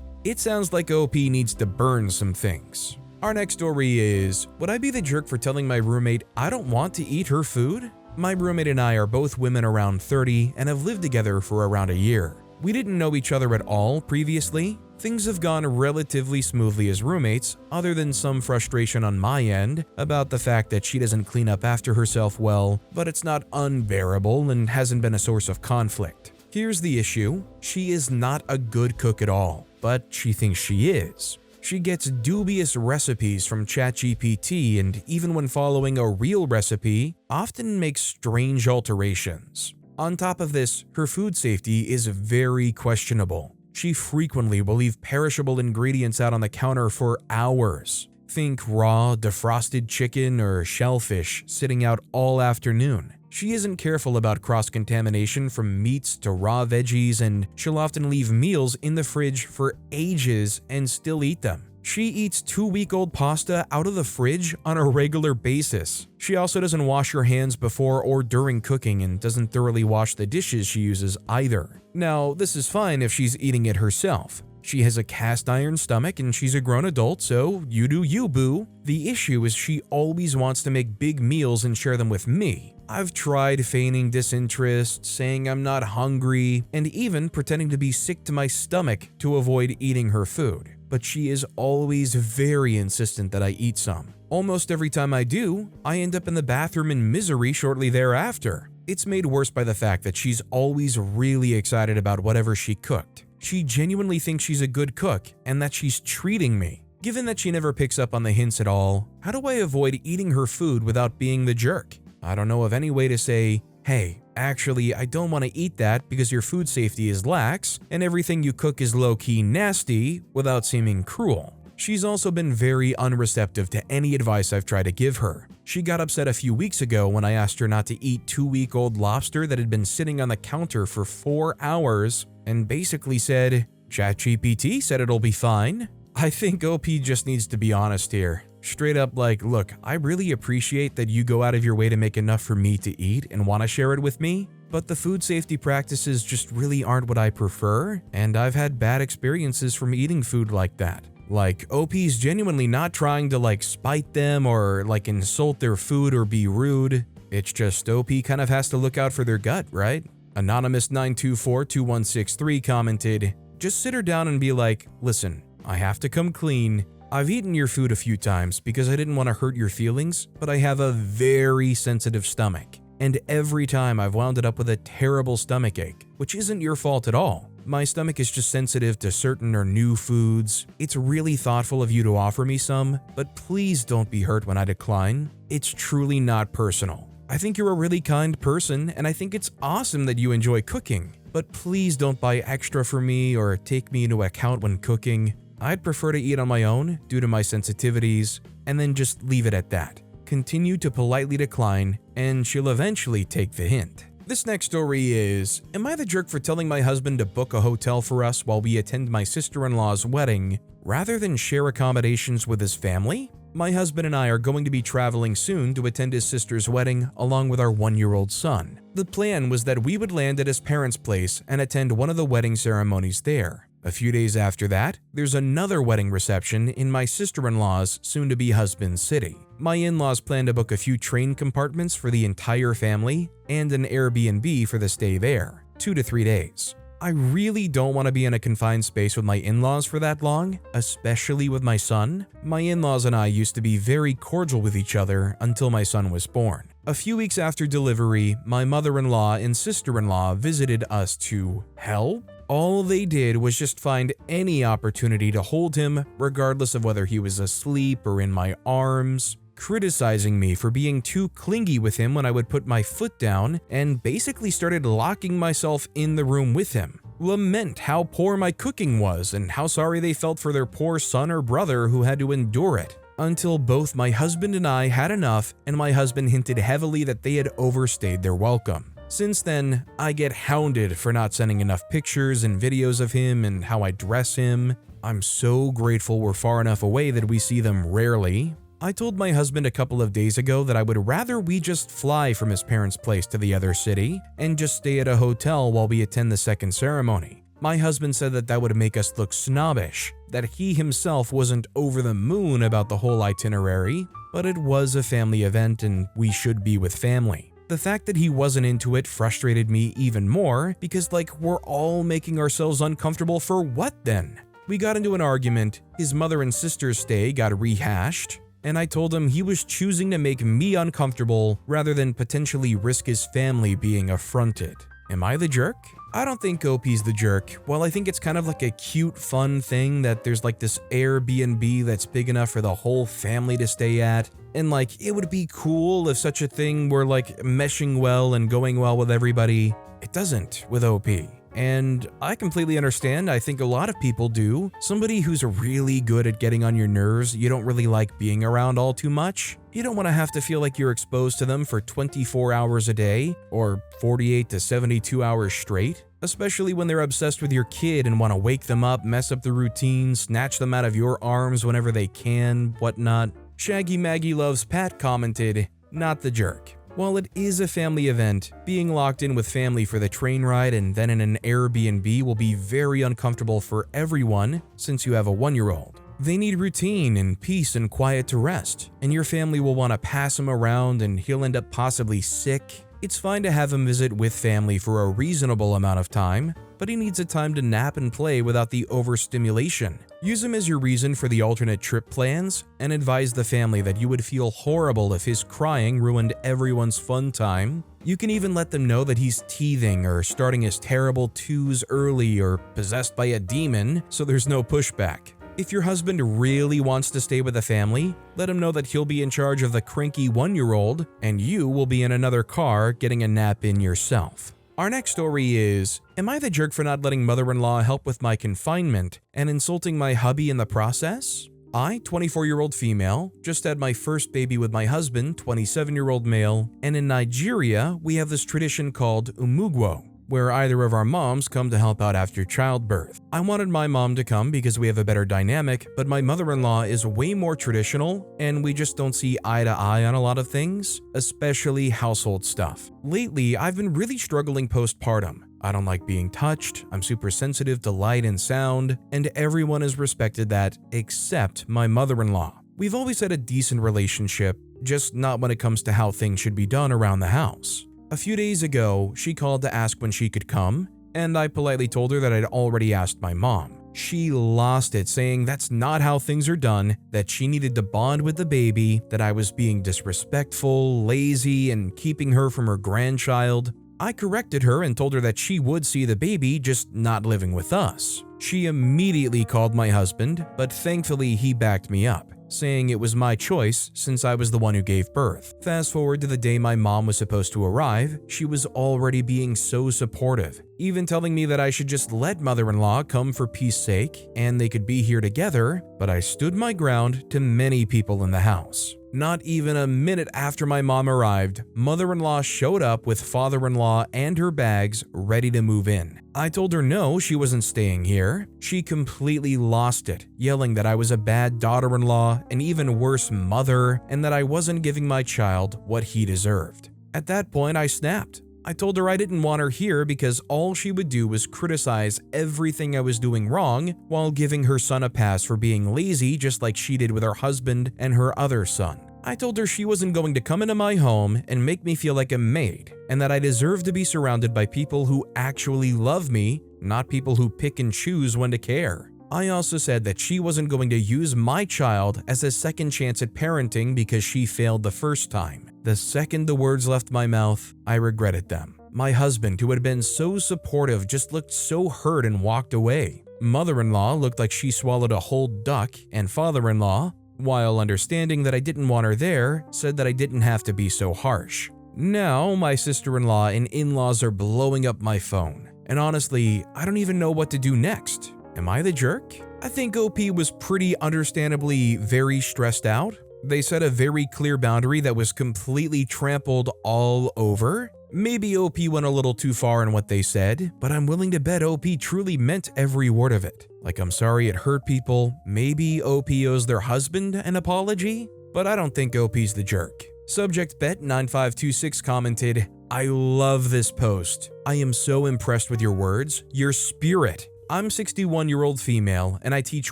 It sounds like OP needs to burn some things. Our next story is, would I be the jerk for telling my roommate I don't want to eat her food? My roommate and I are both women around 30 and have lived together for around a year. We didn't know each other at all previously. Things have gone relatively smoothly as roommates, other than some frustration on my end about the fact that she doesn't clean up after herself well, but it's not unbearable and hasn't been a source of conflict. Here's the issue: she is not a good cook at all, but she thinks she is. She gets dubious recipes from ChatGPT, and even when following a real recipe, often makes strange alterations. On top of this, her food safety is very questionable. She frequently will leave perishable ingredients out on the counter for hours. Think raw, defrosted chicken or shellfish sitting out all afternoon. She isn't careful about cross-contamination from meats to raw veggies, and she'll often leave meals in the fridge for ages and still eat them. She eats 2-week-old pasta out of the fridge on a regular basis. She also doesn't wash her hands before or during cooking and doesn't thoroughly wash the dishes she uses either. Now, this is fine if she's eating it herself. She has a cast iron stomach and she's a grown adult, so you do you, boo. The issue is she always wants to make big meals and share them with me. I've tried feigning disinterest, saying I'm not hungry, and even pretending to be sick to my stomach to avoid eating her food. But she is always very insistent that I eat some. Almost every time I do, I end up in the bathroom in misery shortly thereafter. It's made worse by the fact that she's always really excited about whatever she cooked. She genuinely thinks she's a good cook and that she's treating me. Given that she never picks up on the hints at all, how do I avoid eating her food without being the jerk? I don't know of any way to say, "Hey, actually, I don't want to eat that because your food safety is lax and everything you cook is low-key nasty," without seeming cruel. She's also been very unreceptive to any advice I've tried to give her. She got upset a few weeks ago when I asked her not to eat 2-week-old lobster that had been sitting on the counter for 4 hours and basically said, "ChatGPT said it'll be fine." I think OP just needs to be honest here. Straight up like, "Look, I really appreciate that you go out of your way to make enough for me to eat and want to share it with me, but the food safety practices just really aren't what I prefer, and I've had bad experiences from eating food like that." Like, OP's genuinely not trying to spite them or insult their food or be rude. It's just OP kind of has to look out for their gut, right? Anonymous 9242163 commented, "Just sit her down and be like, listen, I have to come clean. I've eaten your food a few times because I didn't want to hurt your feelings, but I have a very sensitive stomach. And every time I've wound it up with a terrible stomachache, which isn't your fault at all. My stomach is just sensitive to certain or new foods. It's really thoughtful of you to offer me some, but please don't be hurt when I decline. It's truly not personal. I think you're a really kind person, and I think it's awesome that you enjoy cooking, but please don't buy extra for me or take me into account when cooking. I'd prefer to eat on my own due to my sensitivities, and then just leave it at that. Continue to politely decline, and she'll eventually take the hint." This next story is, am I the jerk for telling my husband to book a hotel for us while we attend my sister-in-law's wedding, rather than share accommodations with his family? My husband and I are going to be traveling soon to attend his sister's wedding along with our 1-year-old son. The plan was that we would land at his parents' place and attend one of the wedding ceremonies there. A few days after that, there's another wedding reception in my sister-in-law's soon-to-be husband's city. My in-laws plan to book a few train compartments for the entire family and an Airbnb for the stay there, 2 to 3 days. I really don't want to be in a confined space with my in-laws for that long, especially with my son. My in-laws and I used to be very cordial with each other until my son was born. A few weeks after delivery, my mother-in-law and sister-in-law visited us to help. All they did was just find any opportunity to hold him, regardless of whether he was asleep or in my arms, criticizing me for being too clingy with him when I would put my foot down, and basically started locking myself in the room with him. lament how poor my cooking was and how sorry they felt for their poor son or brother who had to endure it, until both my husband and I had enough and my husband hinted heavily that they had overstayed their welcome. Since then, I get hounded for not sending enough pictures and videos of him and how I dress him. I'm so grateful we're far enough away that we see them rarely. I told my husband a couple of days ago that I would rather we just fly from his parents' place to the other city and just stay at a hotel while we attend the second ceremony. My husband said that would make us look snobbish, that he himself wasn't over the moon about the whole itinerary, but it was a family event and we should be with family. The fact that he wasn't into it frustrated me even more because we're all making ourselves uncomfortable for what then? We got into an argument, his mother and sister's stay got rehashed, and I told him he was choosing to make me uncomfortable rather than potentially risk his family being affronted. Am I the jerk? I don't think OP's the jerk. Well, I think it's kind of like a cute, fun thing that there's this Airbnb that's big enough for the whole family to stay at. And it would be cool if such a thing were meshing well and going well with everybody. It doesn't with OP. And I completely understand. I think a lot of people do. Somebody who's really good at getting on your nerves, you don't really like being around all too much. You don't want to have to feel like you're exposed to them for 24 hours a day or 48 to 72 hours straight, especially when they're obsessed with your kid and want to wake them up, mess up the routine, snatch them out of your arms whenever they can, whatnot. Shaggy Maggie Loves Pat commented, "Not the jerk. While it is a family event, being locked in with family for the train ride and then in an Airbnb will be very uncomfortable for everyone since you have a 1-year-old. They need routine and peace and quiet to rest, and your family will want to pass him around and he'll end up possibly sick. It's fine to have him visit with family for a reasonable amount of time, but he needs a time to nap and play without the overstimulation. Use him as your reason for the alternate trip plans and advise the family that you would feel horrible if his crying ruined everyone's fun time. You can even let them know that he's teething or starting his terrible twos early or possessed by a demon, so there's no pushback. If your husband really wants to stay with the family, let him know that he'll be in charge of the cranky 1-year-old and you will be in another car getting a nap in yourself." Our next story is, am I the jerk for not letting mother-in-law help with my confinement and insulting my hubby in the process? I, 24-year-old female, just had my first baby with my husband, 27-year-old male, and in Nigeria, we have this tradition called umugwo, where either of our moms come to help out after childbirth. I wanted my mom to come because we have a better dynamic, but my mother-in-law is way more traditional and we just don't see eye to eye on a lot of things, especially household stuff. Lately, I've been really struggling postpartum. I don't like being touched, I'm super sensitive to light and sound, and everyone has respected that except my mother-in-law. We've always had a decent relationship, just not when it comes to how things should be done around the house. A few days ago, she called to ask when she could come, and I politely told her that I'd already asked my mom. She lost it, saying that's not how things are done, that she needed to bond with the baby, that I was being disrespectful, lazy, and keeping her from her grandchild. I corrected her and told her that she would see the baby, just not living with us. She immediately called my husband, but thankfully he backed me up, saying it was my choice since I was the one who gave birth. Fast forward to the day my mom was supposed to arrive, she was already being so supportive, even telling me that I should just let mother-in-law come for peace sake and they could be here together, but I stood my ground to many people in the house. Not even a minute after my mom arrived, mother-in-law showed up with father-in-law and her bags ready to move in. I told her no, she wasn't staying here. She completely lost it, yelling that I was a bad daughter-in-law, an even worse mother, and that I wasn't giving my child what he deserved. At that point, I snapped. I told her I didn't want her here because all she would do was criticize everything I was doing wrong while giving her son a pass for being lazy just like she did with her husband and her other son. I told her she wasn't going to come into my home and make me feel like a maid, and that I deserved to be surrounded by people who actually love me, not people who pick and choose when to care. I also said that she wasn't going to use my child as a second chance at parenting because she failed the first time. The second the words left my mouth, I regretted them. My husband, who had been so supportive, just looked so hurt and walked away. Mother-in-law looked like she swallowed a whole duck, and father-in-law, while understanding that I didn't want her there, said that I didn't have to be so harsh. Now, my sister-in-law and in-laws are blowing up my phone. And honestly, I don't even know what to do next. Am I the jerk? I think OP was pretty understandably very stressed out. They set a very clear boundary that was completely trampled all over. Maybe OP went a little too far in what they said, but I'm willing to bet OP truly meant every word of it. Like, I'm sorry it hurt people. Maybe OP owes their husband an apology, but I don't think OP's the jerk. Subject Bet9526 commented, "I love this post. I am so impressed with your words, your spirit. I'm 61-year-old female, and I teach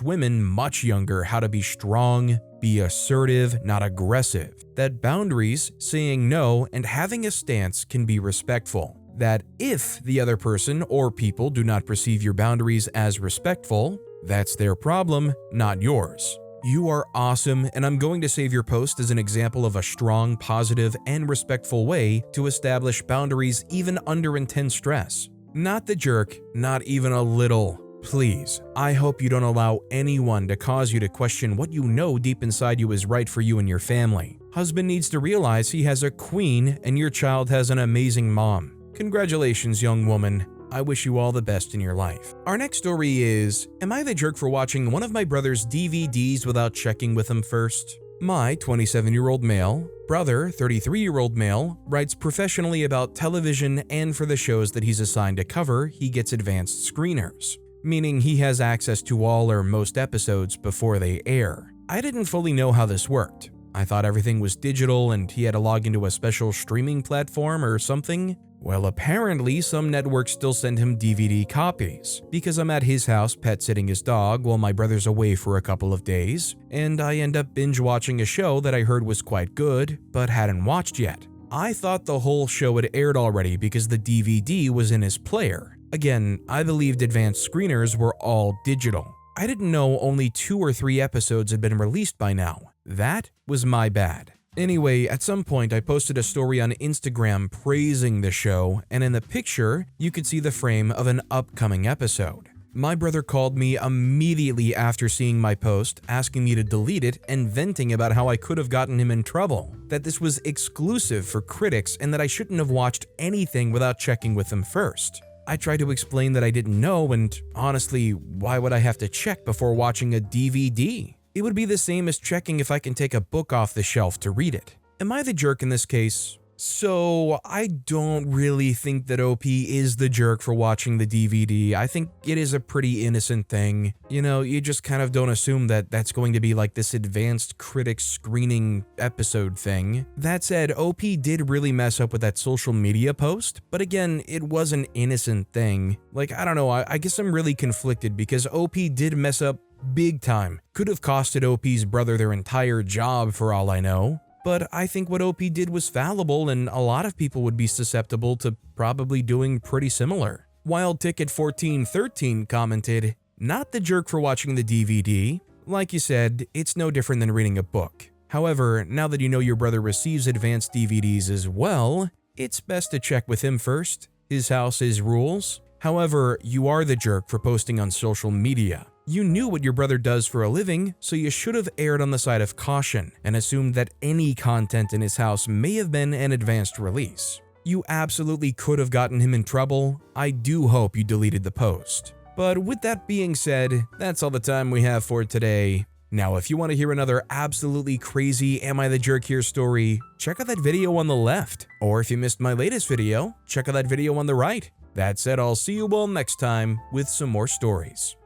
women much younger how to be strong, be assertive, not aggressive. That boundaries, saying no, and having a stance can be respectful. That if the other person or people do not perceive your boundaries as respectful, that's their problem, not yours. You are awesome, and I'm going to save your post as an example of a strong, positive, and respectful way to establish boundaries even under intense stress. Not the jerk, not even a little. Please, I hope you don't allow anyone to cause you to question what you know deep inside you is right for you and your family. Husband needs to realize he has a queen and your child has an amazing mom. Congratulations, young woman. I wish you all the best in your life." Our next story is, am I the jerk for watching one of my brother's DVDs without checking with him first? My 27-year-old male brother, 33-year-old male, writes professionally about television, and for the shows that he's assigned to cover, he gets advanced screeners, meaning he has access to all or most episodes before they air. I didn't fully know how this worked. I thought everything was digital and he had to log into a special streaming platform or something. Well, apparently some networks still send him DVD copies, because I'm at his house pet-sitting his dog while my brother's away for a couple of days, and I end up binge-watching a show that I heard was quite good, but hadn't watched yet. I thought the whole show had aired already because the DVD was in his player. Again, I believed advanced screeners were all digital. I didn't know only 2 or 3 episodes had been released by now. That was my bad. Anyway, at some point I posted a story on Instagram praising the show, and in the picture, you could see the frame of an upcoming episode. My brother called me immediately after seeing my post, asking me to delete it and venting about how I could have gotten him in trouble, that this was exclusive for critics and that I shouldn't have watched anything without checking with them first. I tried to explain that I didn't know, and honestly, why would I have to check before watching a DVD? It would be the same as checking if I can take a book off the shelf to read it. Am I the jerk in this case? So, I don't really think that OP is the jerk for watching the DVD. I think it is a pretty innocent thing. You know, you just kind of don't assume that that's going to be like this advanced critic screening episode thing. That said, OP did really mess up with that social media post, but again, it was an innocent thing. Like, I don't know, I guess I'm really conflicted because OP did mess up big time. Could have costed OP's brother their entire job for all I know. But I think what OP did was fallible, and a lot of people would be susceptible to probably doing pretty similar. Wild Ticket 1413 commented, "Not the jerk for watching the DVD. Like you said, it's no different than reading a book. However, now that you know your brother receives advanced DVDs as well, it's best to check with him first. His house, his rules. However, you are the jerk for posting on social media. You knew what your brother does for a living, so you should have erred on the side of caution and assumed that any content in his house may have been an advanced release. You absolutely could have gotten him in trouble. I do hope you deleted the post." But with that being said, that's all the time we have for today. Now, if you want to hear another absolutely crazy Am I the Jerk Here story, check out that video on the left. Or if you missed my latest video, check out that video on the right. That said, I'll see you all next time with some more stories.